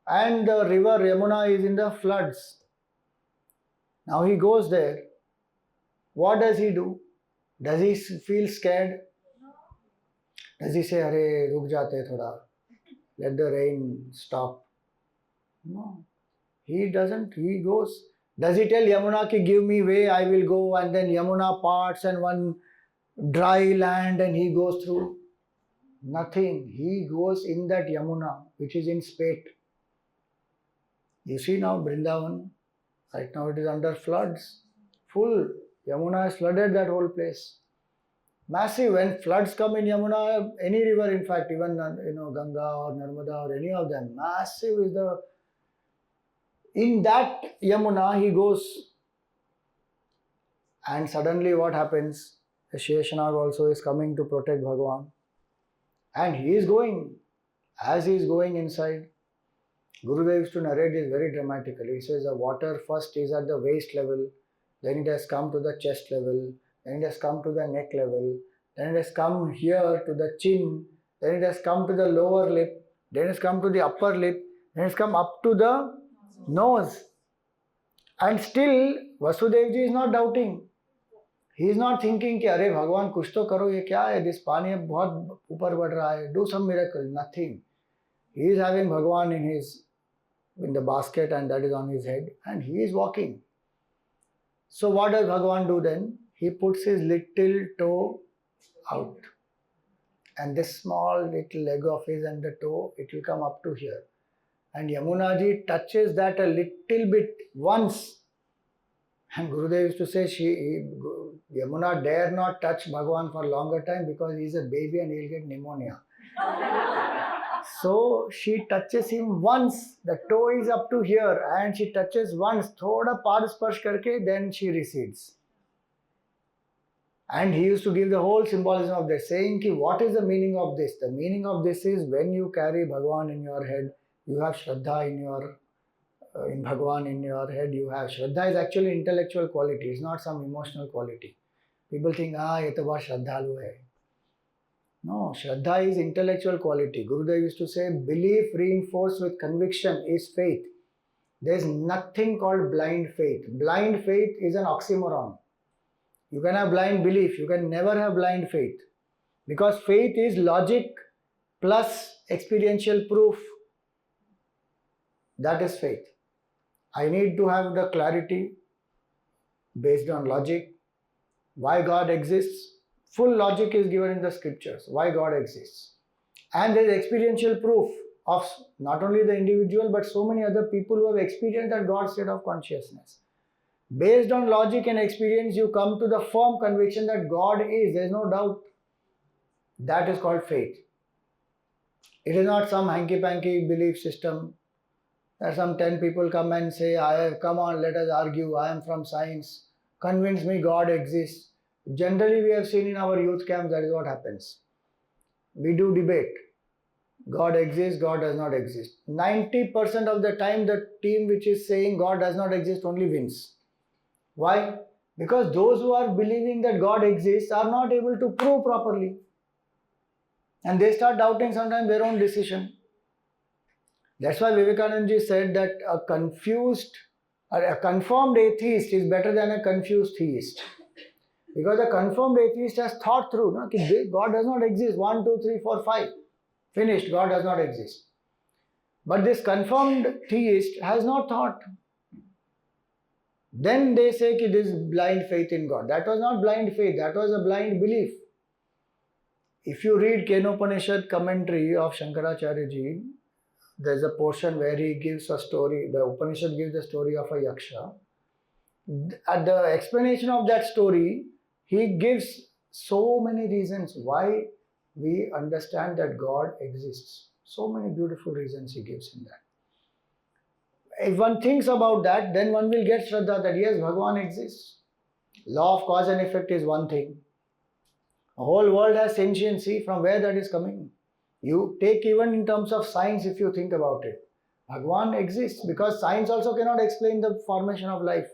And the river Yamuna is in the floods. Now he goes there. What does he do? Does he feel scared? Does he say, Arey, ruk jate thoda, let the rain stop? No. He doesn't. He goes. Does he tell Yamuna ki give me way, I will go, and then Yamuna parts and one dry land and he goes through? Nothing. He goes in that Yamuna, which is in spate. You see now Vrindavan, right now it is under floods. Full. Yamuna has flooded that whole place. Massive. When floods come in Yamuna, any river, in fact, even Ganga or Narmada or any of them, massive is the. In that Yamuna, he goes, and suddenly what happens? The Sheshanag also is coming to protect Bhagavan, and he is going. As he is going inside, Gurudev used to narrate this very dramatically. He says the water first is at the waist level, then it has come to the chest level, then it has come to the neck level, then it has come here to the chin, then it has come to the lower lip, then it has come to the upper lip, then it has come up to the nose. And still Vasudev ji is not doubting. He is not thinking कि अरे भगवान कुछ तो करो, ये क्या है, this पानी बहुत ऊपर बढ़ रहा है, do some miracle. Nothing. He is having Bhagwan in the basket, and that is on his head, and he is walking. So what does Bhagwan do then? He puts his little toe out, and this small little leg of his and the toe, it will come up to here, and Yamuna ji touches that a little bit once, and Gurudev used to say Yamuna dare not touch Bhagwan for longer time because he is a baby and he will get pneumonia. So she touches him once, the toe is up to here, and she touches once, thoda paad sparsh karke, then she recedes. And he used to give the whole symbolism of this, saying ki what is the meaning of this? The meaning of this is when you carry Bhagwan in your head, you have Shraddha in Bhagwan in your head, you have. Shraddha is actually intellectual quality, it's not some emotional quality. People think, ye to bahut Shraddhalu hai. No, Shraddha is intellectual quality. Gurudev used to say, belief reinforced with conviction is faith. There is nothing called blind faith. Blind faith is an oxymoron. You can have blind belief, you can never have blind faith. Because faith is logic plus experiential proof. That is faith. I need to have the clarity based on logic. Why God exists? Full logic is given in the scriptures, why God exists. And there is experiential proof of not only the individual but so many other people who have experienced that God state of consciousness. Based on logic and experience, you come to the firm conviction that God is, there is no doubt. That is called faith. It is not some hanky-panky belief system. That some 10 people come and say, come on, let us argue, I am from science, convince me God exists. Generally, we have seen in our youth camps, that is what happens. We do debate. God exists, God does not exist. 90% of the time, the team which is saying God does not exist only wins. Why? Because those who are believing that God exists are not able to prove properly. And they start doubting sometimes their own decision. That's why Vivekananda ji said that a confirmed atheist is better than a confused theist. Because a confirmed atheist has thought through, God does not exist. 1, 2, 3, 4, 5. Finished, God does not exist. But this confirmed theist has not thought. Then they say that this is blind faith in God. That was not blind faith, that was a blind belief. If you read Kenopanishad commentary of Shankaracharya ji, there is a portion where he gives a story, the Upanishad gives the story of a yaksha. At the explanation of that story, he gives so many reasons why we understand that God exists. So many beautiful reasons he gives in that. If one thinks about that, then one will get Shraddha that yes, Bhagwan exists. Law of cause and effect is one thing. The whole world has sentiency, from where that is coming. You take even in terms of science, if you think about it. Bhagwan exists because science also cannot explain the formation of life.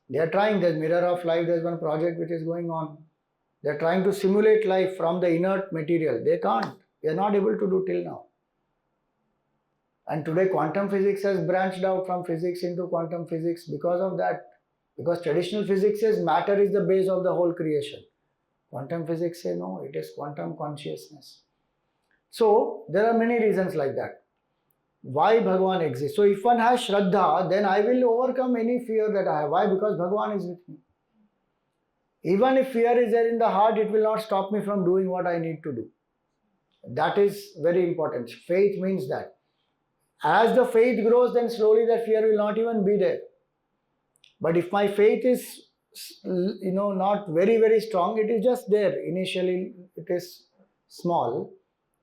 They are trying, there's mirror of life, there's one project which is going on. They're trying to simulate life from the inert material. They can't. They are not able to do till now. And today quantum physics has branched out from physics into quantum physics because of that. Because traditional physics says matter is the base of the whole creation. Quantum physics say no, it is quantum consciousness. So there are many reasons like that. Why Bhagwan exists? So if one has Shraddha, then I will overcome any fear that I have. Why? Because Bhagwan is with me. Even if fear is there in the heart, it will not stop me from doing what I need to do. That is very important. Faith means that. As the faith grows, then slowly that fear will not even be there. But if my faith is, not very, very strong, it is just there. Initially, it is small.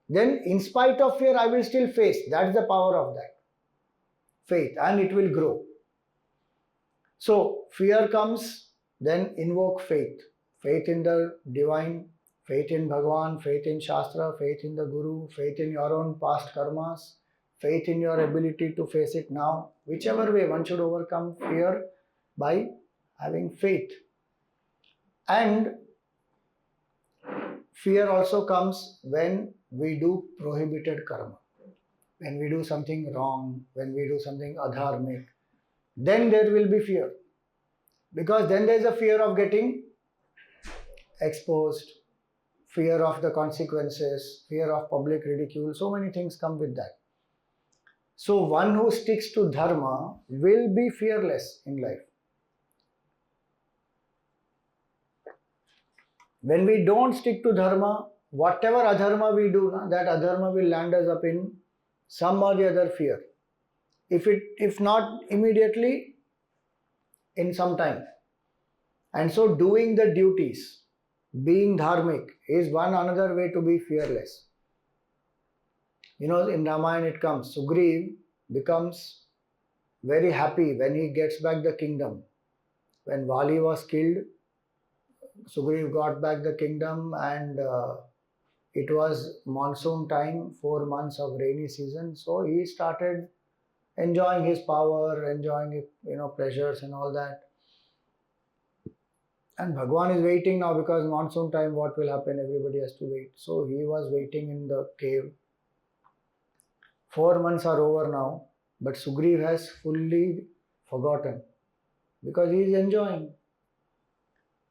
Then, in spite of fear, I will still face. That's the power of that faith, and it will grow. So, fear comes, then invoke faith. Faith in the divine, faith in Bhagwan, faith in Shastra, faith in the Guru, faith in your own past karmas, faith in your ability to face it now. Whichever way, one should overcome fear by having faith. And fear also comes when we do prohibited karma. When we do something wrong, when we do something adharmic, then there will be fear. Because then there is a fear of getting exposed, fear of the consequences, fear of public ridicule. So many things come with that. So one who sticks to dharma will be fearless in life. When we don't stick to dharma, whatever adharma we do, that adharma will land us up in some or the other fear. If not immediately, in some time. And so doing the duties, being dharmic, is one another way to be fearless. In Ramayana it comes, Sugriv becomes very happy when he gets back the kingdom. When Vali was killed, Sugriv got back the kingdom, and it was monsoon time, 4 months of rainy season. So he started enjoying his power, enjoying pleasures and all that. And Bhagwan is waiting now because monsoon time, what will happen? Everybody has to wait. So he was waiting in the cave. 4 months are over now, but Sugriv has fully forgotten because he is enjoying.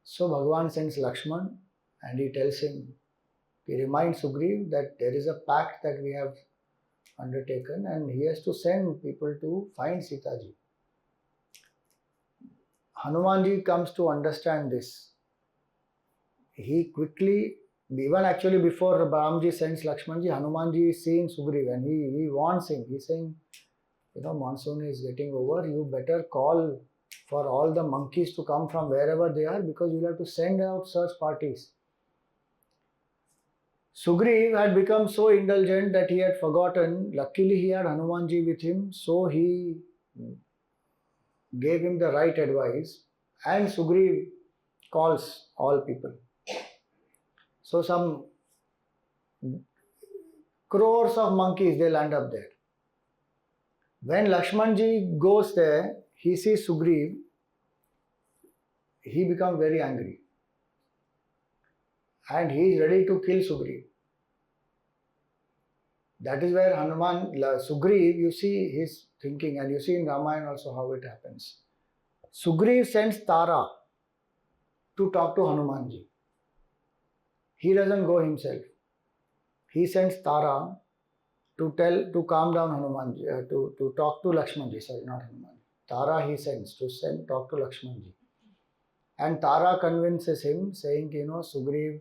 So Bhagwan sends Lakshman and he tells him, he reminds Sugriv that there is a pact that we have undertaken and he has to send people to find Sita ji. Hanumanji comes to understand this. He quickly, even actually before Ramji sends Lakshmanji, Hanumanji is seeing Sugriv and he warns him. He's saying, monsoon is getting over, you better call for all the monkeys to come from wherever they are because you'll have to send out search parties. Sugriv had become so indulgent that he had forgotten. Luckily he had Hanumanji with him, so he gave him the right advice and Sugriv calls all people. So some crores of monkeys, they land up there. When Lakshmanji goes there, he sees Sugriv, he becomes very angry and he is ready to kill Sugriv. That is where Sugriv, you see his thinking, and you see in Ramayana also how it happens. Sugriv sends Tara to talk to Hanumanji. He doesn't go himself. He sends Tara to calm down Hanumanji, to talk to Lakshmanji, sorry, not Hanumanji. Tara he sends to talk to Lakshmanji. And Tara convinces him, saying, Sugriv,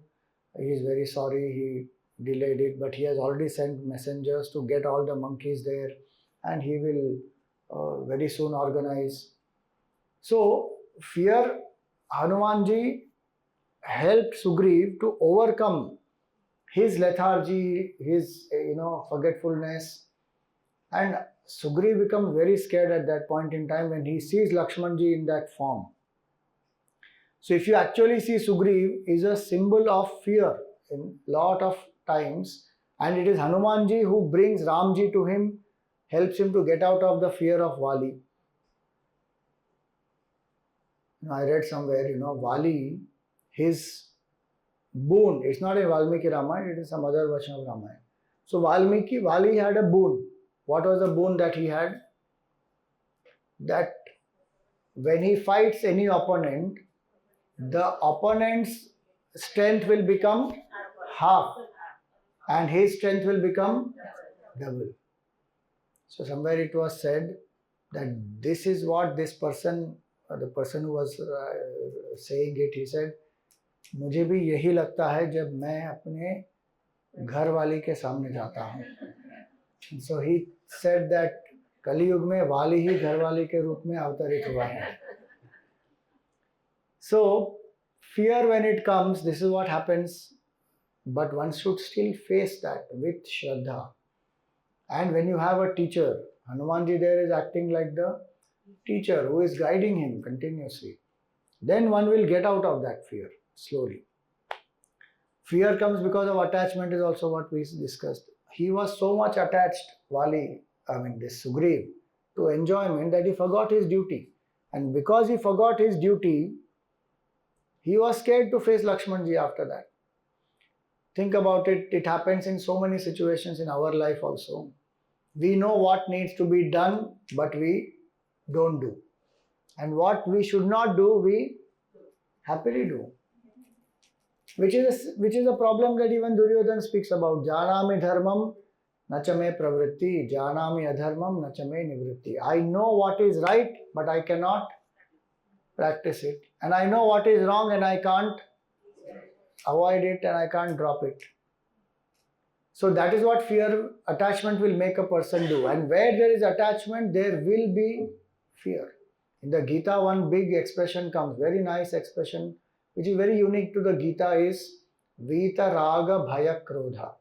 he is very sorry, he delayed it, but he has already sent messengers to get all the monkeys there and he will very soon organize. So, Hanumanji helped Sugriv to overcome his lethargy, his forgetfulness, And Sugriv becomes very scared at that point in time when he sees Lakshmanji in that form. So if you actually see, Sugriv is a symbol of fear in lot of times, and it is Hanumanji who brings Ramji to him, helps him to get out of the fear of Vali. I read somewhere, Vali, his boon, it's not in Valmiki Ramayana, it is some other version of Ramayana. So Vali had a boon. What was the boon that he had? That when he fights any opponent, the opponent's strength will become half and his strength will become double. So somewhere it was said that this is what this person, the person who was saying it, he said, मुझे भी यही लगता है जब मैं अपने घर वाली के सामने जाता हूँ. So he said that कली युग में वाली ही घर वाली के रूप में अवतरित हुआ है. So fear, when it comes, this is what happens, but one should still face that with Shraddha. And when you have a teacher, Hanumanji there is acting like the teacher who is guiding him continuously, then one will get out of that fear slowly. Fear comes because of attachment, is also what we discussed. He was so much attached, this Sugriv, to enjoyment that he forgot his duty. And because he forgot his duty, he was scared to face Lakshmanji after that. Think about it, it happens in so many situations in our life also. We know what needs to be done, but we don't do. And what we should not do, we happily do. Which is a problem that even Duryodhana speaks about. Janami dharmam nachame pravritti, janami adharmam nachame nivritti. I know what is right, but I cannot practice it. And I know what is wrong and I can't avoid it and I can't drop it. So that is what fear, attachment will make a person do. And where there is attachment, there will be fear. In the Gita, one big expression comes, very nice expression, which is very unique to the Gita, is Vita Raga Bhaya Krodha.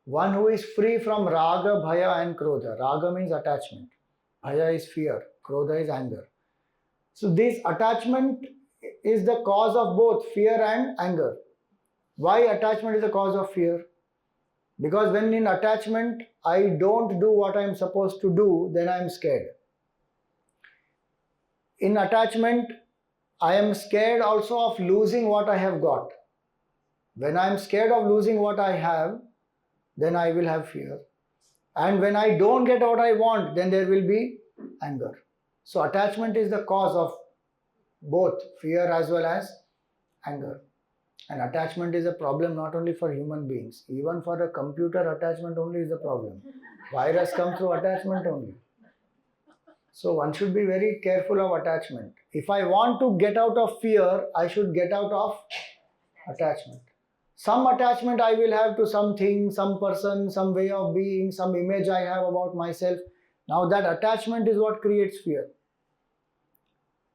One who is free from Raga, Bhaya and Krodha. Raga means attachment. Bhaya is fear. Krodha is anger. So this attachment is the cause of both fear and anger. Why attachment is the cause of fear? Because when in attachment, I don't do what I am supposed to do, then I am scared. In attachment, I am scared also of losing what I have got. When I am scared of losing what I have, then I will have fear. And when I don't get what I want, then there will be anger. So attachment is the cause of both fear as well as anger. And attachment is a problem not only for human beings. Even for a computer, attachment only is a problem. Virus comes through attachment only. So one should be very careful of attachment. If I want to get out of fear, I should get out of attachment. Some attachment I will have to something, some person, some way of being, some image I have about myself. Now that attachment is what creates fear.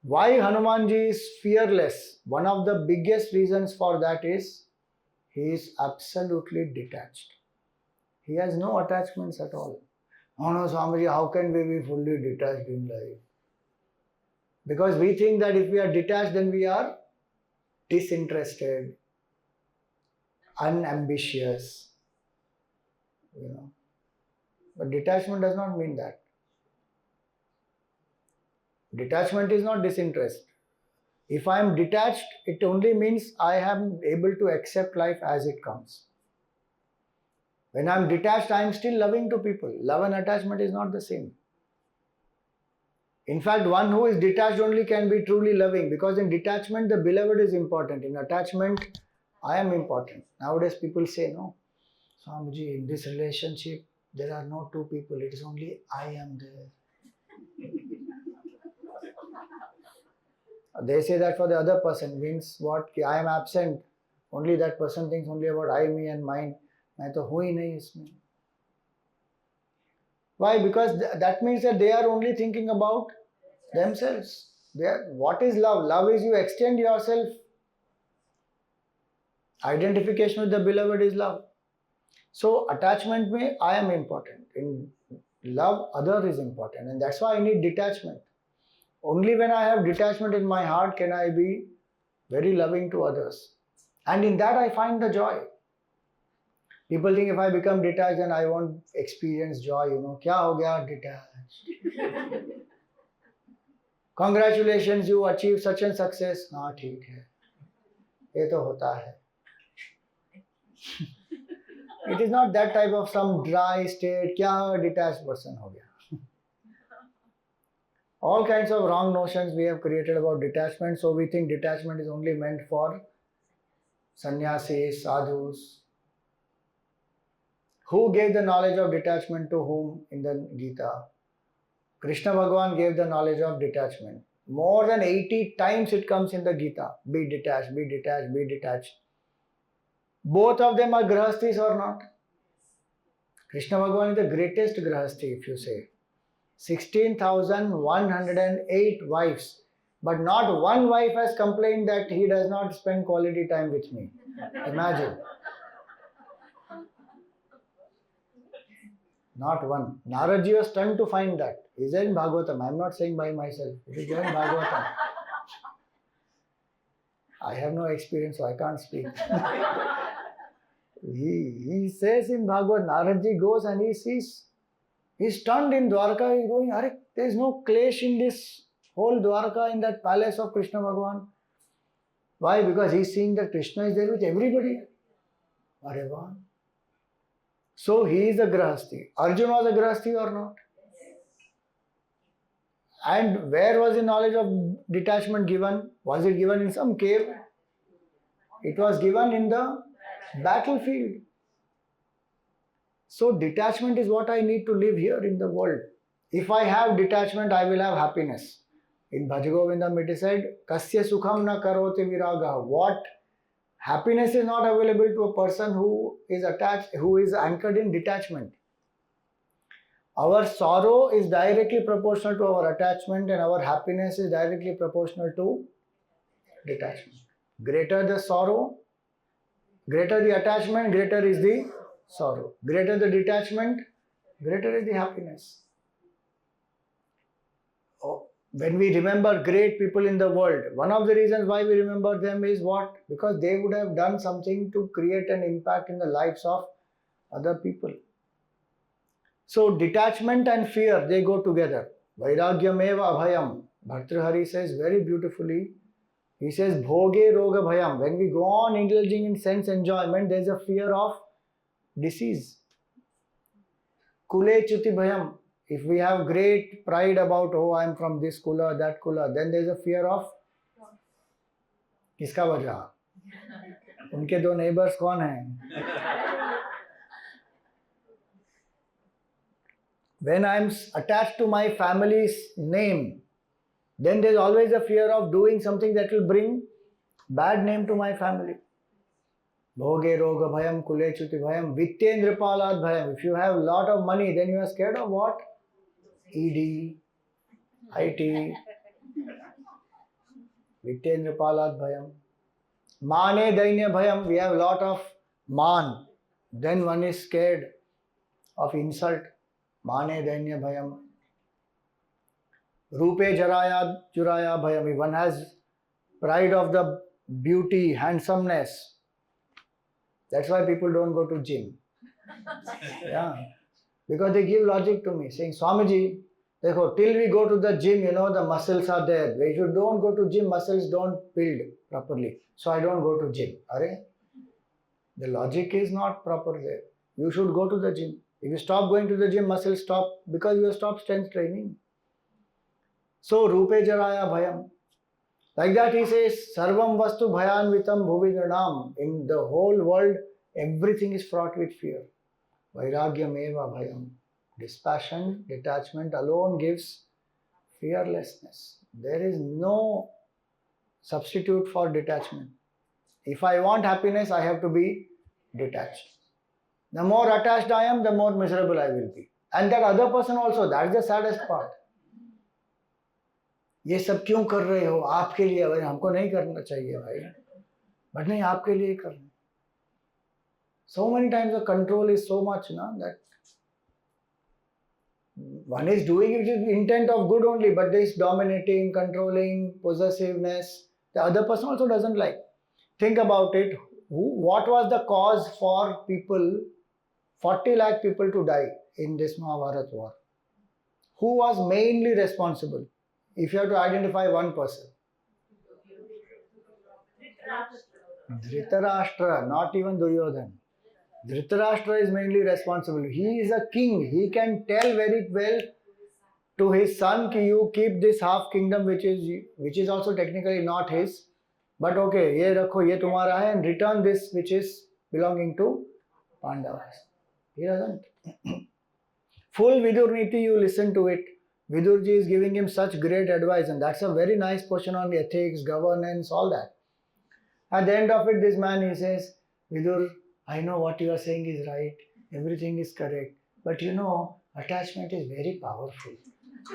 Why Hanumanji is fearless? One of the biggest reasons for that is he is absolutely detached. He has no attachments at all. Oh no, Swamiji, how can we be fully detached in life? Because we think that if we are detached, then we are disinterested, unambitious. But detachment does not mean that. Detachment is not disinterest. If I am detached, it only means I am able to accept life as it comes. When I am detached, I am still loving to people. Love and attachment is not the same. In fact, one who is detached only can be truly loving, because in detachment, the beloved is important. In attachment, I am important. Nowadays, people say, no, Swamiji, in this relationship, there are no two people. It is only I am there. They say that for the other person means what? I am absent. Only that person thinks only about I, me and mine. मैं तो हूँ ही नहीं इसमें. Why? Because that means that they are only thinking about themselves. What is love? Love is you extend yourself. Identification with the beloved is love. So attachment में I am important. In love other is important, and that's why I need detachment. Only when I have detachment in my heart can I be very loving to others. And in that I find the joy. People think if I become detached then I won't experience joy, Kya ho gaya detached? Congratulations, you achieved such and success. हाँ ठीक है, ये तो होता है. It is not that type of some dry state, kya detached person ho gaya. All kinds of wrong notions we have created about detachment, so we think detachment is only meant for sannyasis, sadhus. Who gave the knowledge of detachment to whom in the Gita? Krishna Bhagavan gave the knowledge of detachment. More than 80 times it comes in the Gita. Be detached, be detached, be detached. Both of them are grahasthis or not? Krishna Bhagavan is the greatest grahasthi, if you say. 16,108 wives. But not one wife has complained that he does not spend quality time with me. Imagine. Not one. Naradji was stunned to find that. Is there in Bhagavatam? I am not saying by myself. It is there in Bhagavatam. I have no experience, so I can't speak. he says in Bhagavad, Naradji goes and he sees, he's stunned in Dwarka. He's going, there is no clash in this whole Dwarka, in that palace of Krishna Bhagavan. Why? Because he's seeing that Krishna is there with everybody. Areva. So he is a grahasthi. Arjuna was a grahasthi or not? And where was the knowledge of detachment given? Was it given in some cave? It was given in the battlefield. So detachment is what I need to live here in the world. If I have detachment, I will have happiness. In Bhajagovindam it is said, Kasya sukham na karoti viraga. What happiness is not available to a person who is attached, who is anchored in detachment. Our sorrow is directly proportional to our attachment, and our happiness is directly proportional to detachment. Greater the sorrow, greater the attachment, greater is the sorrow. Greater the detachment, greater is the happiness. When we remember great people in the world, one of the reasons why we remember them is what? Because they would have done something to create an impact in the lives of other people. So detachment and fear, they go together. Vairagyameva abhayam. Bhartrihari says very beautifully, he says, bhoge roga bhayam. When we go on indulging in sense enjoyment, there is a fear of disease. Kule chuti bhayam. If we have great pride about, oh, I am from this kula, that kula, then there is a fear of किसका वजह? उनके दो neighbors कौन हैं? When I am attached to my family's name, then there is always a fear of doing something that will bring bad name to my family. Bhoge roga bhayam kule chuti bhayam vittendra palad bhayam. If you have a lot of money, then you are scared of what? ED, IT. Vittendra palad bhayam. Mane dainya bhayam. We have a lot of man. Then one is scared of insult. Mane dainya bhayam. Rupe jaraya juraya bhayam. If one has pride of the beauty, handsomeness. That's why people don't go to gym. Yeah. Because they give logic to me, saying, Swamiji, dekho, till we go to the gym, the muscles are there. If you don't go to gym, muscles don't build properly. So I don't go to gym. Are? The logic is not proper there. You should go to the gym. If you stop going to the gym, muscles stop because you have stopped strength training. So, Rupe Jaraya Bhayam. Like that he says, Sarvam Vastu Bhayanvitam Bhuvidranam. In the whole world, everything is fraught with fear. Vairagyameva Bhayam. Dispassion, detachment alone gives fearlessness. There is no substitute for detachment. If I want happiness, I have to be detached. The more attached I am, the more miserable I will be. And that other person also, that's the saddest part. ये सब क्यों कर रहे हो? आपके लिए, भाई हमको नहीं करना चाहिए भाई, बट नहीं आपके लिए करना. So many times the control is so much that one is doing it with intent of good only, but this dominating, controlling, possessiveness, the other person also doesn't like. Think about it. What was the cause for people, 40 lakh people to die in this Mahabharat war? Who was mainly responsible? If you have to identify one person. Dhritarashtra, not even Duryodhan. Dhritarashtra is mainly responsible. He is a king. He can tell very well to his son कि you keep this half kingdom which is also technically not his, but okay, ये रखो, ये तुम्हारा है, and return this which is belonging to Pandavas. He doesn't. Full Vidur Niti, you listen to it. Vidurji is giving him such great advice, and that's a very nice portion on ethics, governance, all that. At the end of it, this man, he says, Vidur, I know what you are saying is right, everything is correct, but attachment is very powerful.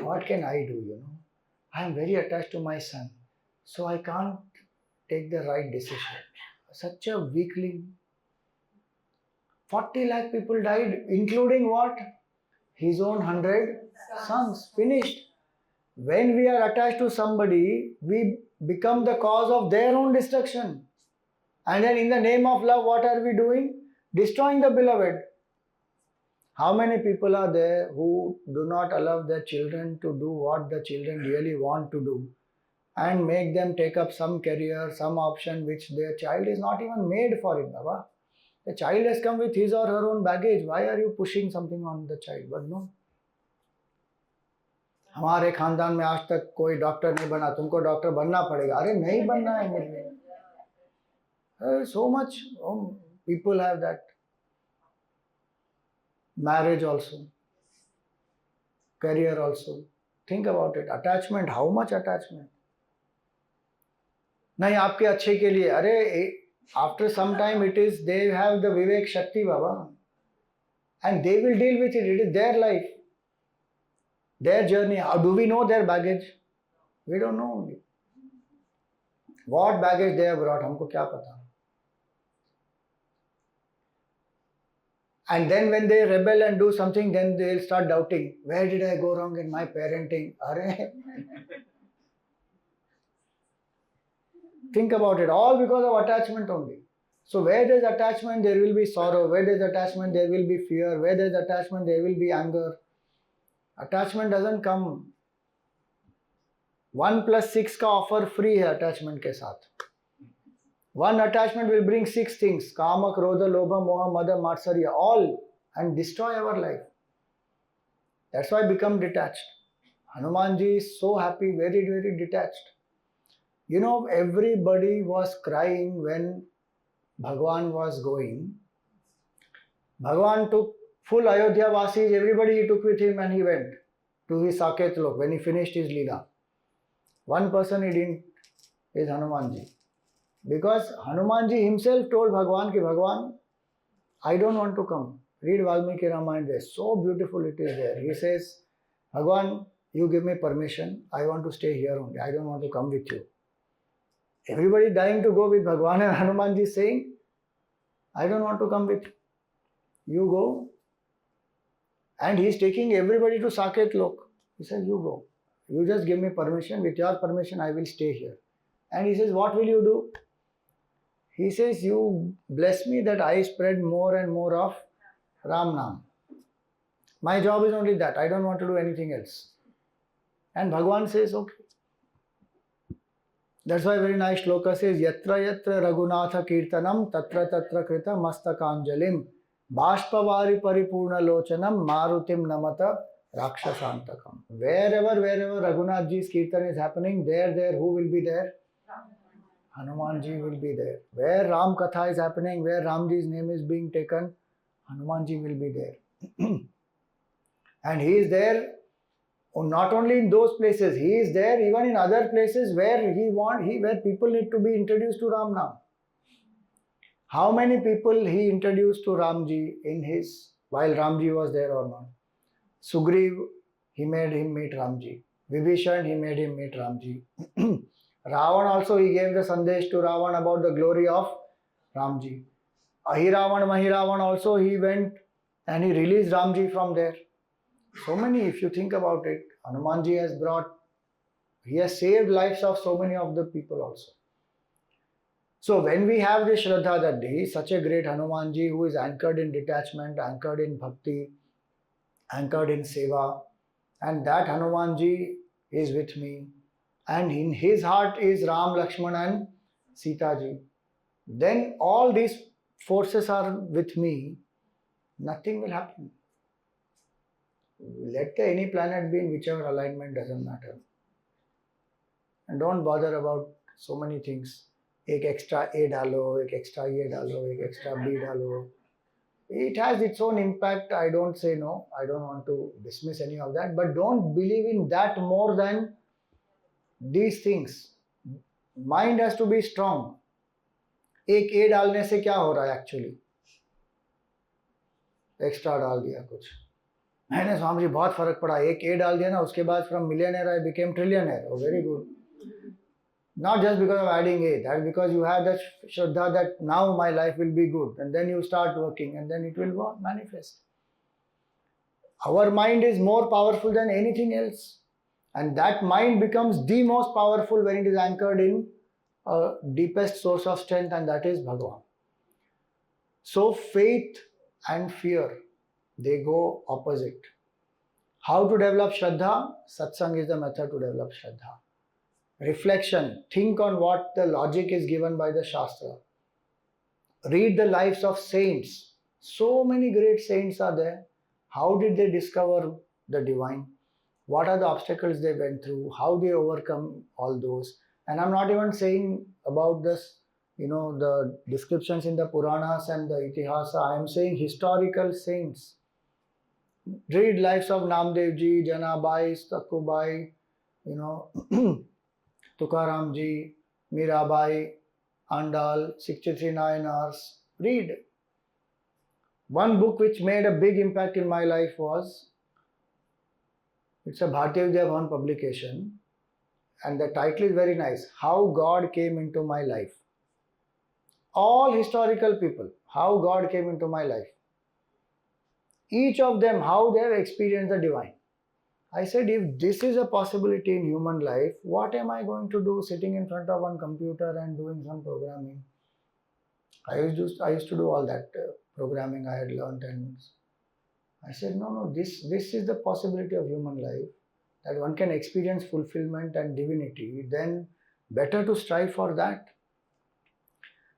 What can I do, I am very attached to my son, so I can't take the right decision. Such a weakling. 40 lakh people died, including what? His own 100 sons. Finished. When we are attached to somebody, we become the cause of their own destruction. And then in the name of love, what are we doing? Destroying the beloved. How many people are there who do not allow their children to do what the children really want to do and make them take up some career, some option which their child is not even made for it, Baba? The child has come with his or her own baggage. Why are you pushing something on the child? But no. हमारे खानदान में आज तक कोई doctor नहीं बना, तुमको doctor बनना पड़ेगा. अरे नहीं बनना है मुझे. So much people have that. Marriage also. Career also. Think about it. Attachment. How much attachment? नहीं आपके अच्छे के लिए. अरे after some time they have the Vivek Shakti, Baba. And they will deal with it. It is their life. Their journey. How do we know their baggage? We don't know only. What baggage they have brought, हमको क्या पता. And then when they rebel and do something, then they'll start doubting. Where did I go wrong in my parenting? Arre. Think about it. All because of attachment only. So where there's attachment, there will be sorrow. Where there's attachment, there will be fear. Where there's attachment, there will be anger. Attachment doesn't come. 1 + 6 का offer free है attachment के साथ. One attachment will bring 6 things. Kama, Krodha, Lobha, Moha, Mada, Matsarya. All. And destroy our life. That's why become detached. Hanumanji is so happy, very, very detached. Everybody was crying when Bhagwan was going. Bhagwan took full Ayodhya Vasis, everybody he took with him and he went to his Saket Lok when he finished his Leela. One person he didn't is Hanumanji. Because Hanumanji himself told Bhagwan ki Bhagwan, I don't want to come. Read Valmiki Ramayana there. So beautiful it is there. He says, Bhagwan, you give me permission. I want to stay here only. I don't want to come with you. Everybody dying to go with Bhagwan and Hanumanji saying, I don't want to come with you. You go. And he's taking everybody to Saket Lok. He says, you go. You just give me permission. With your permission, I will stay here. And he says, what will you do? He says, you bless me that I spread more and more of Ram Nam. My job is only that. I don't want to do anything else. And Bhagwan says, okay. That's why very nice shloka says, Yatra yatra raghunatha kirtanam tatra tatra krita mastakanjalim bashpavari paripurna lochanam marutim namata rakshasantakam. Wherever Raghunathji's kirtan is happening, there, who will be there? Hanumanji will be there. Where Ram Katha is happening, where Ramji's name is being taken, Hanumanji will be there. And he is there not only in those places, he is there even in other places where where people need to be introduced to Ram Nam. How many people he introduced to Ramji while Ramji was there or not? Sugriv, he made him meet Ramji. Vibhishan, he made him meet Ramji. Ravan also, he gave the sandesh to Ravan about the glory of Ramji. Ahiravan, Mahiravan also, he went and he released Ramji from there. So many, if you think about it, Hanumanji has he has saved lives of so many of the people also. So when we have this Shraddha that he is such a great Hanumanji who is anchored in detachment, anchored in bhakti, anchored in seva, and that Hanumanji is with me, and in his heart is Ram, Lakshman and Sita ji. Then all these forces are with me, nothing will happen. Let any planet be in whichever alignment, doesn't matter. And don't bother about so many things. एक extra A डालो, एक extra ये डालो, एक extra B डालो. It has its own impact. I don't say no. I don't want to dismiss any of that. But don't believe in that more than these things. Mind has to be strong. एक A डालने से क्या हो रहा है actually? Extra डाल दिया कुछ. मैंने स्वामी जी बहुत फर्क पड़ा. एक A डाल दिया ना, उसके बाद from millionaire I became trillionaire. Oh, very good. Not just because of adding A, that's because you have that Shraddha that now my life will be good, and then you start working and then it will manifest. Our mind is more powerful than anything else, and that mind becomes the most powerful when it is anchored in a deepest source of strength, and that is Bhagavan. So faith and fear, they go opposite. How to develop Shraddha? Satsang is the method to develop Shraddha. Reflection, think on what the logic is given by the Shastra. Read the lives of saints. So many great saints are there. How did they discover the divine? What are the obstacles they went through? How they overcome all those? And I'm not even saying about this, the descriptions in the Puranas and the Itihasa. I am saying historical saints. Read lives of Namdev ji, Janabai, Stakubai, Tukaram ji, Mirabai, Andal, 63 Nayanars. Read. One book which made a big impact in my life it's a Bharatiya Vidya Bhavan publication, and the title is very nice, How God Came into My Life. All historical people, how God came into my life. Each of them, how they have experienced the divine. I said, if this is a possibility in human life, what am I going to do sitting in front of one computer and doing some programming? I used to do all that programming I had learned, and I said, no, this is the possibility of human life, that one can experience fulfillment and divinity. Then better to strive for that.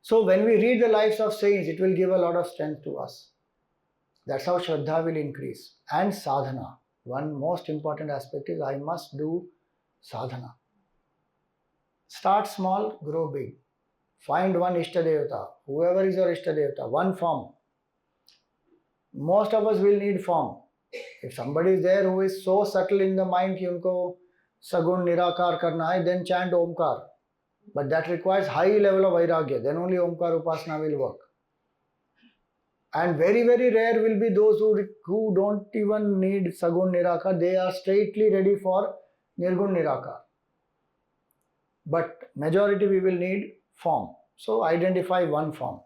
So when we read the lives of saints, it will give a lot of strength to us. That's how Shraddha will increase. And sadhana. One most important aspect is I must do sadhana. Start small, grow big. Find one Ishtadevata. Whoever is your Ishtadevata, one form. Most of us will need form. If somebody is there who is so subtle in the mind कि उनको सगुण निराकार करना है, then chant Omkar. But that requires high level of vairagya. Then only Omkar Upasana will work. And very, very rare will be those who don't even need Sagun Nirakar. They are straightly ready for Nirgun Nirakar. But majority we will need form. So identify one form.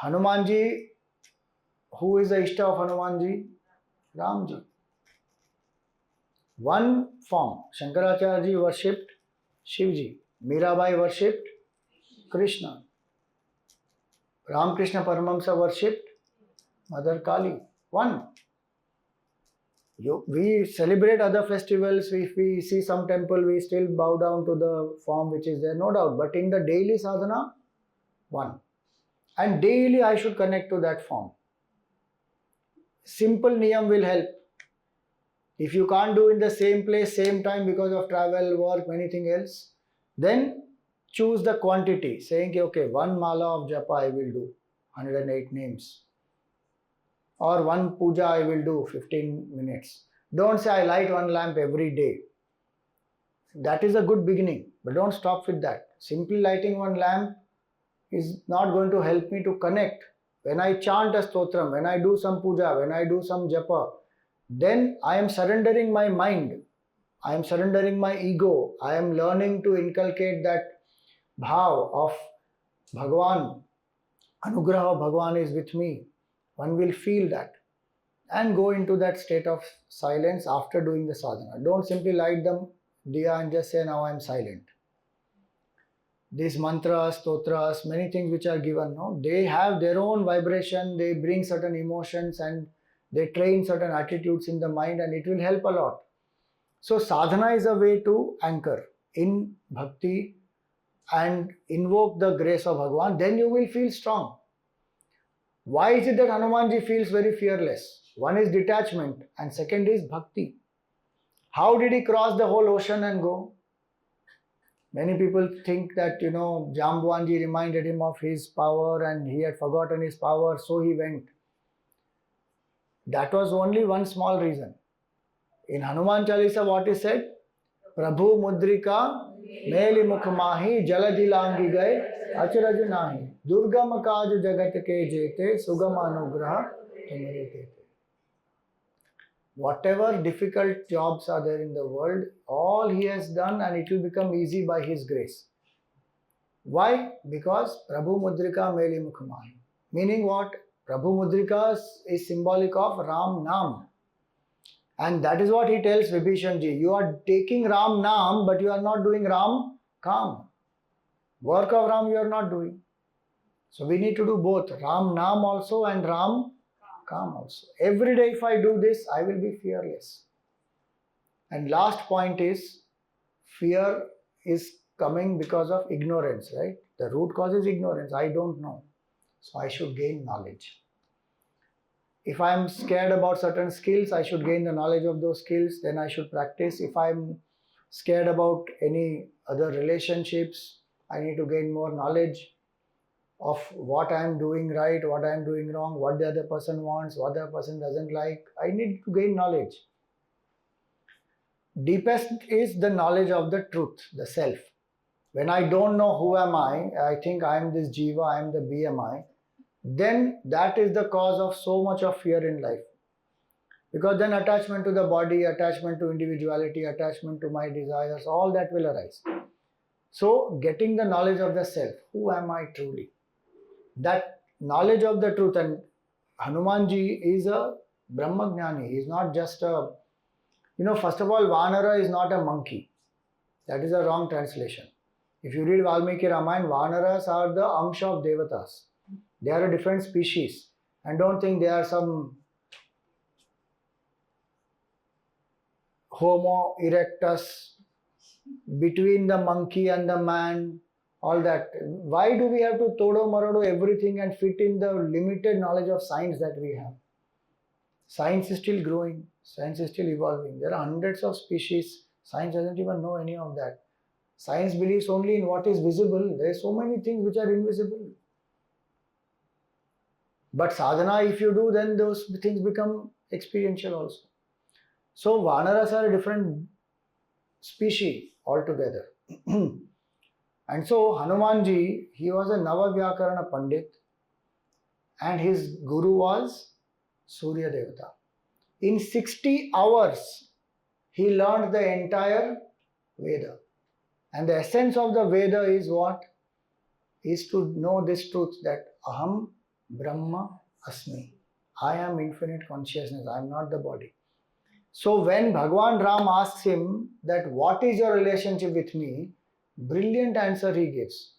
Hanumanji, who is the Ishta of Hanumanji? Ramji. One form. Shankaracharya worshipped Shivji. Mirabai worshipped Krishna. Ramakrishna Paramahamsa worshipped Mother Kali. One. We celebrate other festivals. If we see some temple, we still bow down to the form which is there, no doubt. But in the daily sadhana, one. And daily I should connect to that form. Simple niyam will help. If you can't do in the same place, same time because of travel, work, anything else, then choose the quantity, saying, okay, one mala of japa I will do, 108 names. Or one puja I will do, 15 minutes. Don't say I light one lamp every day. That is a good beginning, but don't stop with that. Simply lighting one lamp is not going to help me to connect. When I chant a stotram, when I do some puja, when I do some japa, then I am surrendering my mind. I am surrendering my ego. I am learning to inculcate that bhav of Bhagavan. Anugraha of Bhagavan is with me. One will feel that. and go into that state of silence after doing the sadhana. Don't simply light the diya and just say, now I am silent. These mantras, stotras, many things which are given, no, they have their own vibration, they bring certain emotions and they train certain attitudes in the mind, and it will help a lot. So sadhana is a way to anchor in bhakti and invoke the grace of Bhagavan, then you will feel strong. Why is it that Hanumanji feels very fearless? One is detachment and second is bhakti. How did he cross the whole ocean and go? Many people think that, Jambuanji reminded him of his power and he had forgotten his power, so he went. That was only one small reason. In Hanuman Chalisa, what is said? Prabhu mudrika meli mukhmahi jaladilangi gaye acharaj nahi durgam kaj jagat ke jete sugam anugraha tumre tete. Whatever difficult jobs are there in the world, all he has done and it will become easy by his grace. Why? Because Prabhu Mudrika Meli Mukhmahi. Meaning what? Prabhu Mudrika is symbolic of Ram Nam. And that is what he tells Vibhishanji. You are taking Ram Nam, but you are not doing Ram Kam. Work of Ram you are not doing. So we need to do both. Ram Nam also and Ram Kam also. Every day if I do this, I will be fearless. And last point is, fear is coming because of ignorance, right? The root cause is ignorance. I don't know. So I should gain knowledge. If I am scared about certain skills, I should gain the knowledge of those skills. Then I should practice. If I am scared about any other relationships, I need to gain more knowledge of what I am doing right, what I am doing wrong, what the other person wants, what the other person doesn't like. I need to gain knowledge. Deepest is the knowledge of the truth, the self. When I don't know who am I think I am this jiva, I am the BMI, then that is the cause of so much of fear in life. Because then attachment to the body, attachment to individuality, attachment to my desires, all that will arise. So getting the knowledge of the self, who am I truly? That knowledge of the truth, and Hanumanji is a Brahmagnani. He is not just a, first of all, Vanara is not a monkey. That is a wrong translation. If you read Valmiki Ramayana, Vanaras are the Amsha of Devatas. They are a different species. And don't think they are some Homo erectus between the monkey and the man, all that. Why do we have to todo marodo everything and fit in the limited knowledge of science that we have? Science is still growing. Science is still evolving. There are hundreds of species. Science doesn't even know any of that. Science believes only in what is visible. There are so many things which are invisible. But sadhana, if you do, then those things become experiential also. So Vanaras are a different species altogether. And so Hanumanji, he was a Navavyakarana Pandit and his guru was Surya Devata. In 60 hours, he learned the entire Veda. And the essence of the Veda is what? Is to know this truth that Aham Brahma Asmi. I am infinite consciousness. I am not the body. So when Bhagwan Ram asks him that what is your relationship with me, brilliant answer he gives.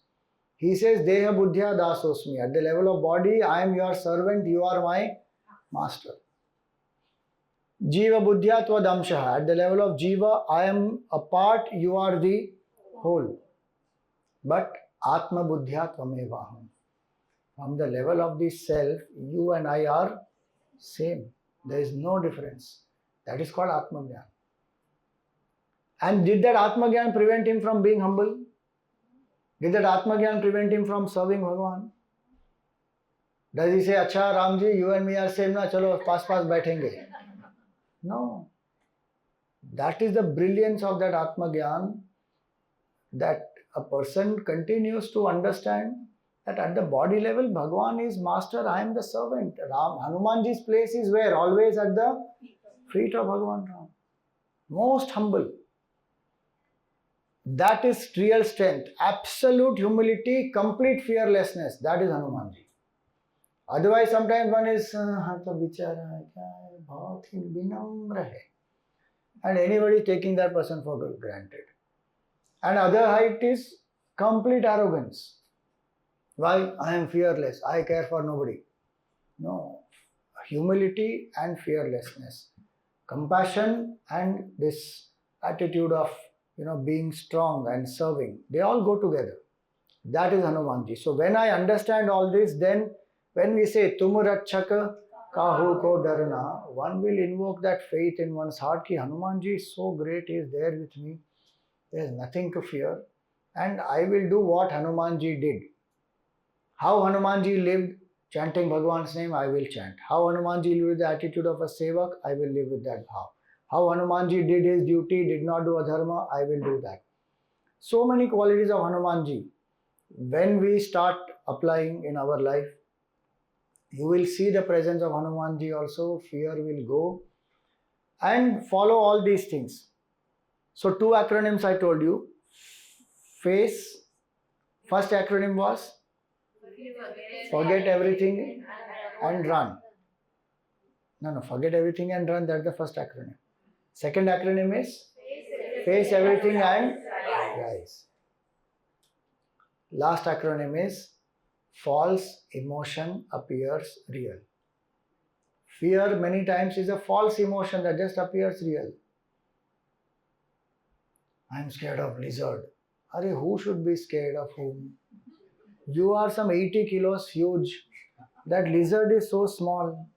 He says, Deha Buddhya Dasosmi. At the level of body, I am your servant, you are my master. Jiva Buddhya Tvadamshaha. At the level of Jiva, I am a part, you are the whole. But Atma Buddhya Tvamevaham. From the level of the self, you and I are same. There is no difference. That is called Atma Gyan. And did that Atma Gyan prevent him from being humble? Did that Atma Gyan prevent him from serving Bhagavan? Does he say, Acha Ramji, you and me are same na, chalo paas baithenge? No. That is the brilliance of that Atma Gyan, that a person continues to understand that at the body level, Bhagavan is master, I am the servant. Hanumanji's place is where? Always at the feet of Bhagavan Ram. Most humble. That is real strength. Absolute humility, complete fearlessness. That is Hanumanji. Otherwise, sometimes one is हाँ तो बेचारा है क्या है बहुत ही विनम्र है, and anybody is taking that person for granted. And other height is complete arrogance. Why? I am fearless. I care for nobody. No, humility and fearlessness, compassion and this attitude of being strong and serving, they all go together. That is Hanumanji. So when I understand all this, then when we say tum rakshak kahu ko darana, one will invoke that faith in one's heart ki Hanumanji is so great, he is there with me, there is nothing to fear, and I will do what Hanumanji did. How Hanumanji lived, chanting Bhagwan's name, I will chant. How Hanumanji lived with the attitude of a sevak, I will live with that bhav. How Hanumanji did his duty, did not do adharma, I will do that. So many qualities of Hanumanji. When we start applying in our life, you will see the presence of Hanumanji also, fear will go, and follow all these things. So 2 acronyms I told you. FACE, first acronym was forget everything and run. No, forget everything and run, that's the first acronym. Second acronym is face everything and rise. Last acronym is false emotion appears real. Fear many times is a false emotion that just appears real. I am scared of lizard. Arey, who should be scared of whom? You are some 80 kilos huge. That lizard is so small.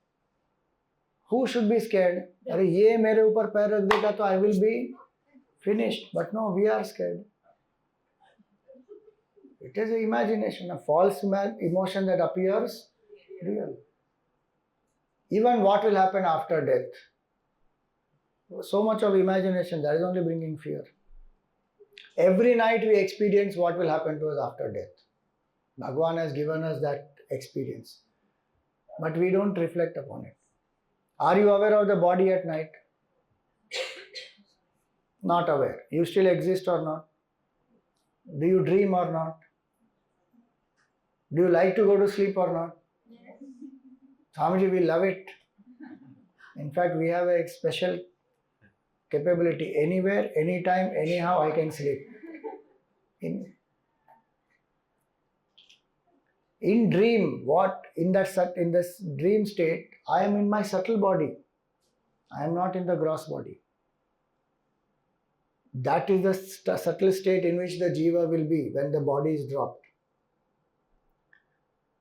Who should be scared? Arey, ye mere upar pair rakh dega to I will be finished. But no, we are scared. It is an imagination, a false emotion that appears real. Even what will happen after death. So much of imagination, that is only bringing fear. Every night we experience what will happen to us after death. Bhagwan has given us that experience. But we don't reflect upon it. Are you aware of the body at night? Not aware. You still exist or not? Do you dream or not? Do you like to go to sleep or not? Swamiji, we love it. In fact, we have a special capability. Anywhere, anytime, anyhow, I can sleep. In dream, in this dream state, I am in my subtle body. I am not in the gross body. That is the subtle state in which the jiva will be when the body is dropped.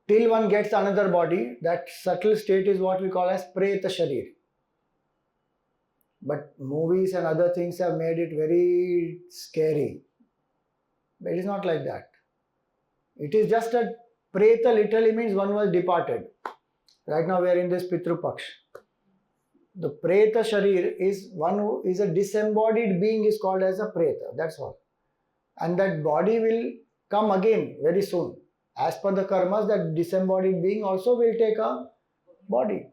Till one gets another body, that subtle state is what we call as preta sharir. But movies and other things have made it very scary. But it is not like that. It is just a preta literally means one was departed. Right now we are in this Pitru Paksh. The preta sharir is one who is a disembodied being, is called as a preta. That's all. And that body will come again very soon. As per the karmas, that disembodied being also will take a body.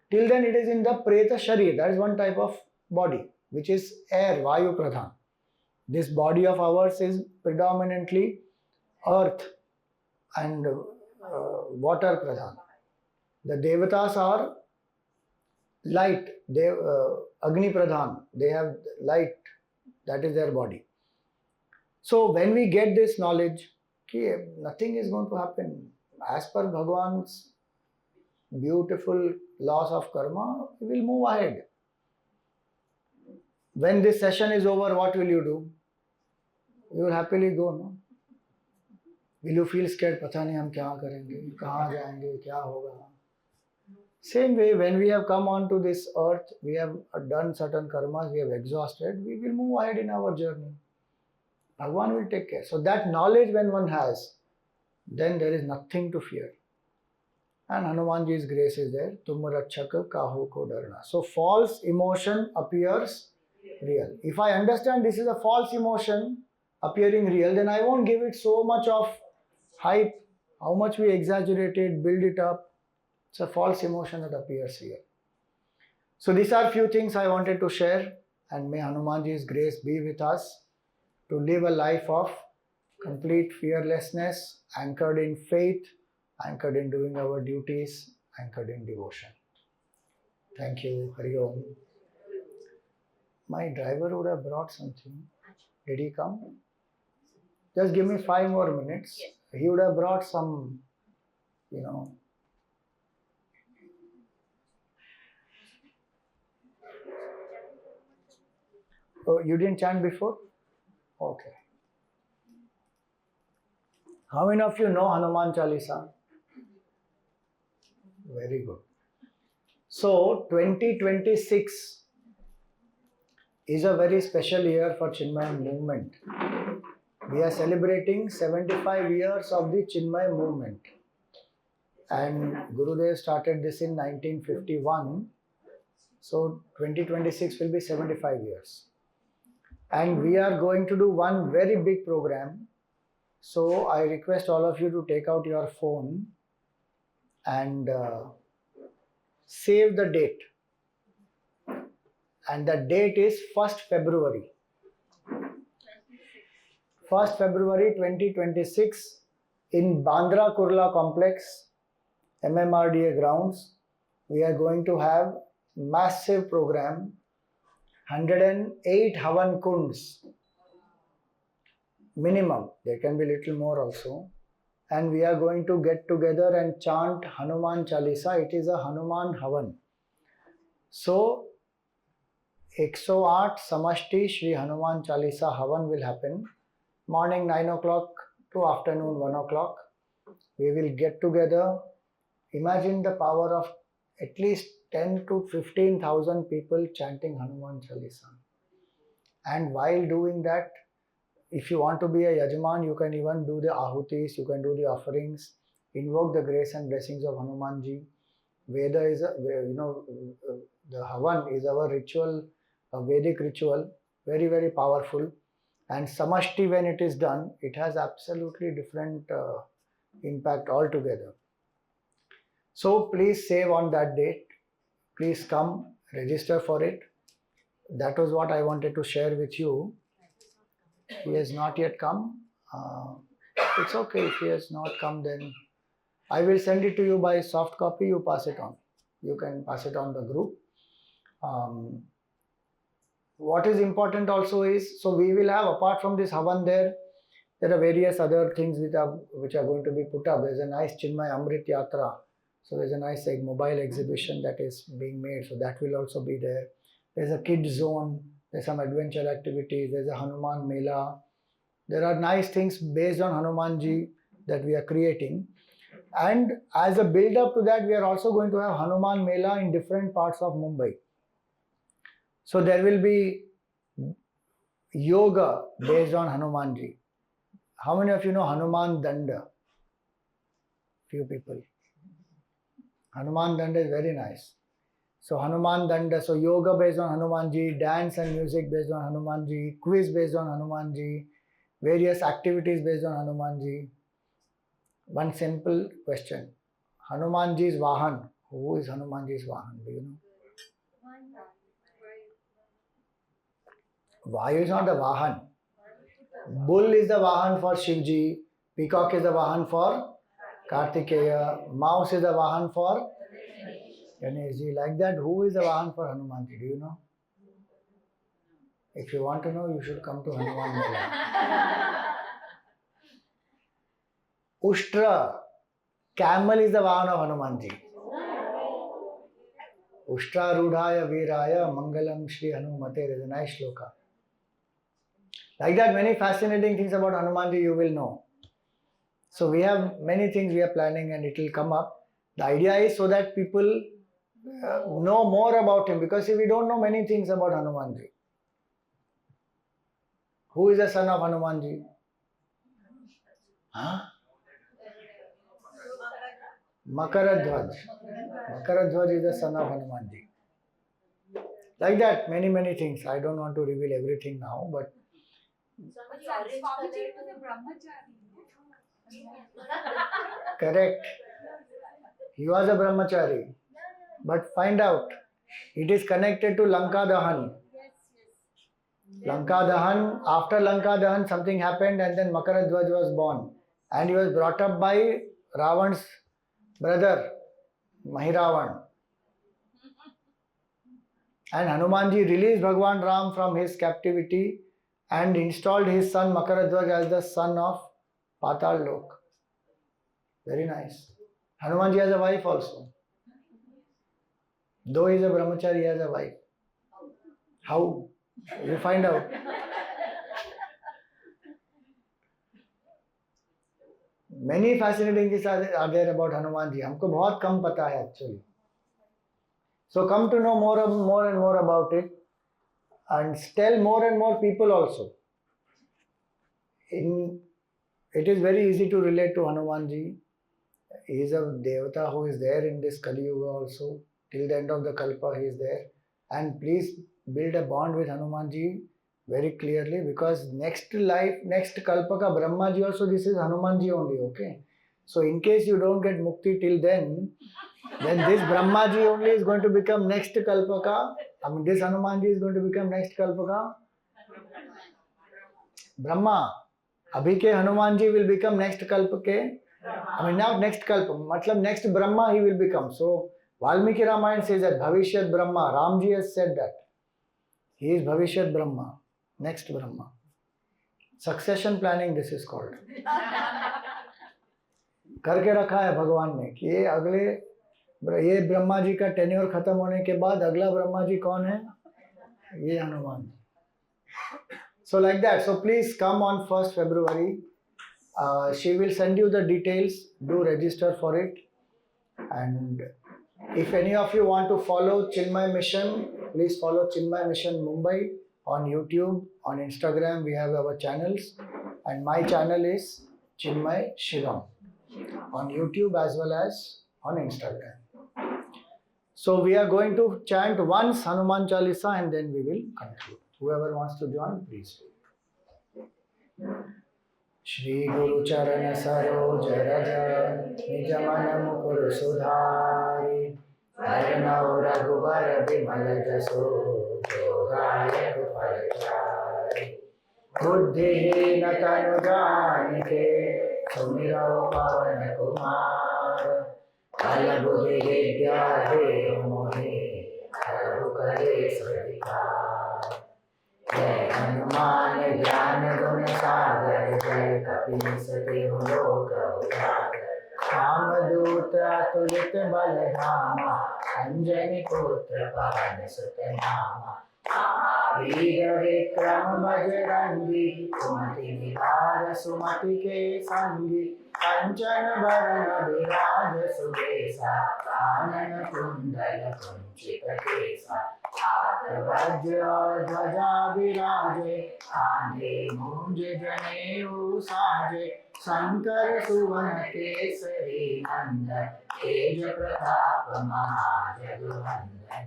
Till then it is in the preta sharir. That is one type of body, which is air, vayu pradhan. This body of ours is predominantly earth and water pradhan. The devatas are light, agni pradhan. They have light, that is their body. So when we get this knowledge, nothing is going to happen. As per Bhagwan's beautiful laws of karma, we will move ahead. When this session is over, what will you do? You will happily go, no? Will you feel scared? Pata nahi hum kya karenge, kahan jayenge, kya hoga? Same way, when we have come onto this earth, we have done certain karmas, we have exhausted, we will move ahead in our journey. Bhagwan will take care. So that knowledge when one has, then there is nothing to fear. And Hanumanji's grace is there. Tum rakshak kahu ko darana. So false emotion appears real. If I understand this is a false emotion appearing real, then I won't give it so much of hype. How much we exaggerate it, build it up. It's a false emotion that appears real. So these are few things I wanted to share, and may Hanumanji's grace be with us to live a life of complete fearlessness, anchored in faith, anchored in doing our duties, anchored in devotion. Thank you. Hari Om. My driver would have brought something. Did he come? Just give me 5 more minutes. Yes. He would have brought some, you know. Oh, you didn't chant before? Okay. How many of you know Hanuman Chalisa? Very good. So, 2026 is a very special year for Chinmaya movement. We are celebrating 75 years of the Chinmaya movement. And Gurudev started this in 1951. So 2026 will be 75 years. And we are going to do one very big program. So I request all of you to take out your phone and save the date. And the date is 1st February. 1st February 2026 in Bandra Kurla Complex, MMRDA grounds, we are going to have massive program, 108 Havan Kunds minimum. There can be little more also. And we are going to get together and chant Hanuman Chalisa. It is a Hanuman Havan. So 108 Samashti Shri Hanuman Chalisa Havan will happen. Morning 9 o'clock to afternoon 1 o'clock. We will get together. Imagine the power of at least 10 to 15,000 people chanting Hanuman Chalisa. And while doing that, if you want to be a Yajman, you can even do the ahutis, you can do the offerings, invoke the grace and blessings of Hanumanji. Veda is, the Havan is our ritual, a Vedic ritual, very, very powerful. And Samashti, when it is done, it has absolutely different impact altogether. So please save on that date. Please come, register for it. That was what I wanted to share with you. He has not yet come. It's okay if he has not come, then I will send it to you by soft copy. You pass it on. You can pass it on the group. What is important also is, so we will have, apart from this Havan there are various other things which are going to be put up. There's a nice Chinmaya Amrit Yatra. So there's a nice mobile exhibition that is being made. So that will also be there. There's a kids zone. There's some adventure activities. There's a Hanuman Mela. There are nice things based on Hanumanji that we are creating. And as a build up to that, we are also going to have Hanuman Mela in different parts of Mumbai. So there will be yoga based on Hanumanji. How many of you know Hanuman Danda? Few people. Hanuman Danda is very nice. So Hanuman Danda, so yoga based on Hanumanji, dance and music based on Hanumanji, quiz based on Hanumanji, various activities based on Hanumanji. One simple question. Hanumanji's Vahan. Who is Hanumanji's Vahan? Do you know? Vayu is not the Vahan. Bull is the Vahan for Shivji. Peacock is the Vahan for Kartikeya. Mouse is the Vahan for Ganeshji. Like that, who is the Vahan for Hanumanji? Do you know? If you want to know, you should come to Hanuman Mela. Ushtra. Camel is the Vahan of Hanumanji. Ushtra Rudhaya Viraya Mangalam Shri Hanumate. There is a nice shloka. Like that, many fascinating things about Hanumanji you will know. So we have many things we are planning and it will come up. The idea is so that people know more about him, because we don't know many things about Hanumanji. Who is the son of Hanumanji? Huh? Makaradhwaj. Makaradhwaj is the son of Hanumanji. Like that, many things. I don't want to reveal everything now, but Swamiji was a brahmachari. correct. He was a brahmachari. But find out, it is connected to Lanka Dahan. Lanka Dahan, after Lanka Dahan, something happened and then Makaradhwaj was born. And he was brought up by Ravan's brother Mahiravan. And Hanumanji released Bhagwan Ram from his captivity and installed his son Makaradhwaj as the son of Patal Lok. Very nice. Hanumanji has a wife also. Though he is a brahmachari, he has a wife. How? You find out. Many fascinating things are there about Hanumanji. हमको बहुत कम पता है actually. So come to know more and more about it, and tell more and more people also. It is very easy to relate to Hanumanji. He is a devata who is there in this Kali Yuga also. Till the end of the Kalpa he is there. And please build a bond with Hanumanji very clearly, because next life, next Kalpa ka Brahmaji also, this is Hanumanji only, okay? So in case you don't get Mukti till then this Brahmaji only is going to become next Kalpaka. I mean, this Hanumanji is going to become next Kalpaka Brahma. Abhi ke Hanumanji will become next Kalpake. I mean, not next Kalpa, matlab next Brahma he will become. So Valmiki Ramayana says that Bhavishyat Brahma. Ramji has said that. He is Bhavishyat Brahma, next Brahma. Succession planning, this is called. करके रखा है भगवान ने कि ये ब्रह्मा जी का tenure खत्म होने के बाद अगला ब्रह्मा जी कौन है? ये Hanuman ji. So like that. So please come on 1st February. She will send you the details. Do register for it. And if any of you want to follow Chinmaya Mission, please follow Chinmaya Mission Mumbai on YouTube, on Instagram. We have our channels. And my channel is Chinmay Shivam on YouTube as well as on Instagram. So we are going to chant once Hanuman Chalisa and then we will conclude. Whoever wants to join, please. Shri Guru Charana Saroj Raja Nija Mana Mukur Sudhari Dharana Raghubar Bimal Jaso Jogaya Kupalchari Buddhi Natanu Janike Sumira Pavan Kumar Kala Buddhi Vidya Dev Mohi Karu Kale Swadikar Jai Hanuman Jnana Guna Sagar Jai Kapil Sati Loka Ujagar Ramaduta Tulit Baladhama Anjani Putra Pavan Sutanama Veer Vikram Bajrangi Sumati Nihara Sumati Ke Sangi Kancana Varana Viraj Subesa Anana Kundala Kunchita Kesa Vajra Dhwaja Viraje Ande Munj Janeyu Saje Sankar Suvana Kesari Nanda Teja Pratap Mahajagvandan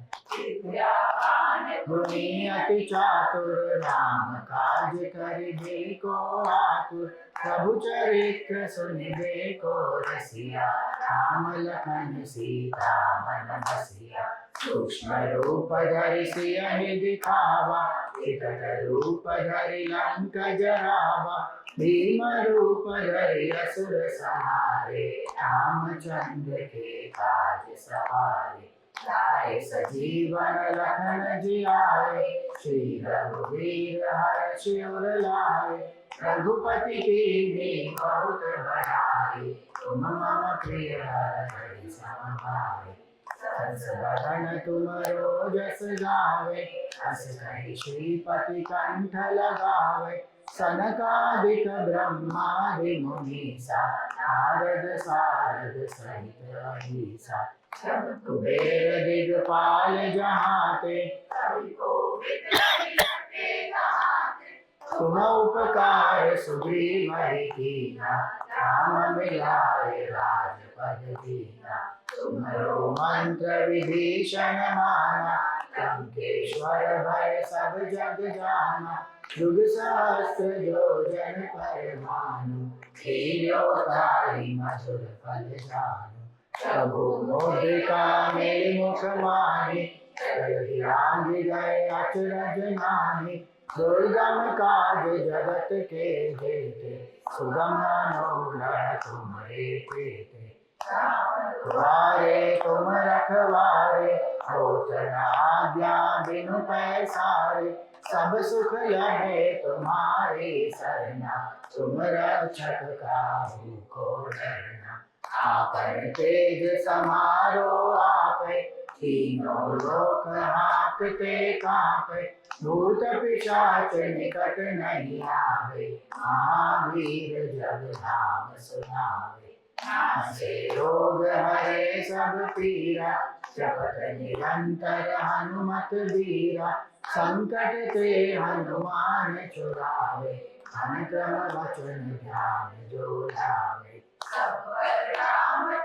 Guni Ati Chatur Ram Kaj Kari Deko Atur Prabhu Charitra Suni Deko Rasiya Ram Lakhan Sita Manasiya Sushma Rupa Dhari Siya Hi Dikhava Ikata Rupa Dhari Lanka Jarava Bhima Rupa Dhari Asura Sahare Ramachandra Ke Kaaj Sahare Jai Sajeevan Lakhan Jiyaye Shri Raghuveer Harshi Ur Laye Raghupati Ki Bahut Badhai Tum Mama Priya Hari Samabhai Sars Badhan Tumaro Jas Gaave As Kahi Shripati Kantha Lagave Sanakadik Brahmadi Munisa Narad Sarad Sahit Ahisa Kuber Digpal जहाँ ते तुम उपकार सुग्रीव कीना राम मिलाए राजपद दीना तुम्हारो मंत्र विभीषण माना लंकेश्वर भय सब जग जाना युग सहस्त्र जो जन पर भानु खेलो तारी मधुर फल जानु प्रभु मुद्रिका मेरे मुख माही रांगी गए अचरज नाही दुर्गम काज जगत के जेते सुगम अनुग्रह तुम्हारे पेते द्वारे तुम रखवारे, होत न आज्ञा बिनु पैसारे। सब सुख लहे तुम्हारी सरना, तुम रक्षक काहू को डरना। आपन तेज समारो आपे, तीनों लोक हाँकते कांपे। भूत पिशाच निकट नहीं आवे, महावीर जब नाम सुनावे। नासे रोग हरे सब पीरा, जपत निरंतर हनुमत बीरा। संकट ते हनुमान छुड़ावे, मन क्रम वचन ध्यान जो लावे।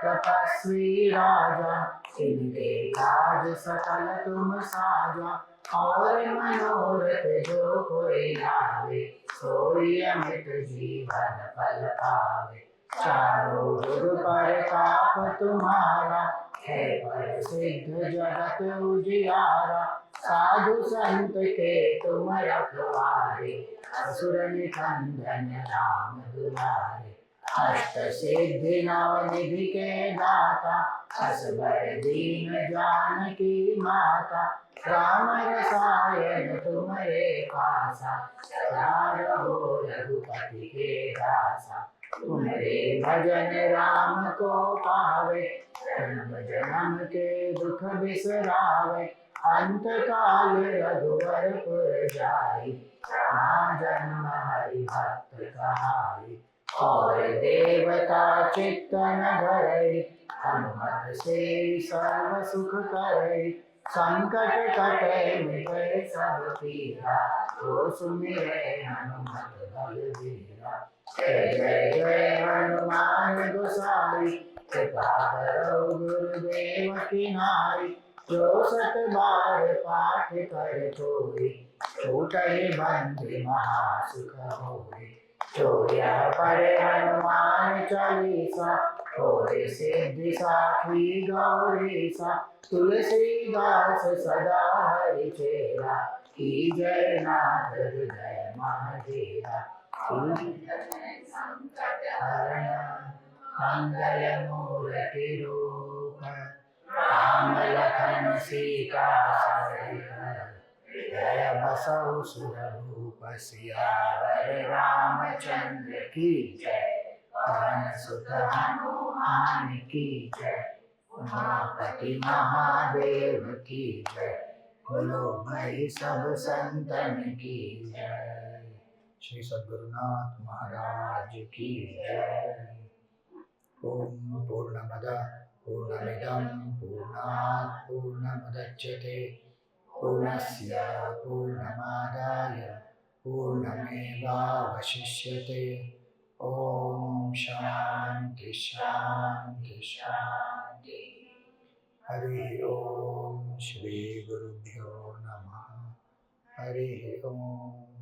तपस्वी राजा, इनके काज सकल तुम साजा। और मनोरथ जो कोई लावे, सोई अमित जीवन फल पावे। चारों जुग परताप तुम्हारा, है प्रसिद्ध जगत उजियारा। साधु संत के तुम रखवारे, असुर निकंदन राम दुलारे। अष्ट सिद्धि नव निधि के दाता, असबर दीन जानकी माता। राम रसायन तुम्हारे पासा, सदा रहो रघुपति के दासा। तुम्हारे भजन राम को पावे, जन्म जन्म के दुख बिसरावे। अंत काल रघुवर पुर जाई, जहाँ जन्म हरि भक्त कहाई। और देवता चित्त न धरई, हनुमत से सर्व सुख करई। संकट कटे मिटे सब पीरा, जो सुमिरै हनुमत बलबीरा। जय जय जय हनुमान गोसाई, कृपा करो गुरुदेव की नाई। जो सत बार पाठ कर कोई, छूटहि बंधु महासुख होई। जो यह पढ़े हनुमान चालीसा, होय सिद्धि साखी गौरीसा। तुलसीदास सदा हरि चेरा, की जय नाथ हृदय महाधेरा। हरण मंगल मूर्ति रूप, राम लखन सीता सहित। जय बसौ सुरभूप सियावर रामचंद्र की जय। पवन सुत हनुमान की जय। उमापति महादेव की जय। बोलो भाई सब संतन की जय। श्री सद्गुरुनाथ महाराज की जय। ओम पूर्णमद पूर्णमिदं पूर्णात् पूर्णमुदच्यते, पूर्णस्य पूर्णमादाय पूर्णमेवावशिष्यते। ओम शांति शांति शांति। हरि ओम। श्री गुरुभ्यो नमः। हरि ओम।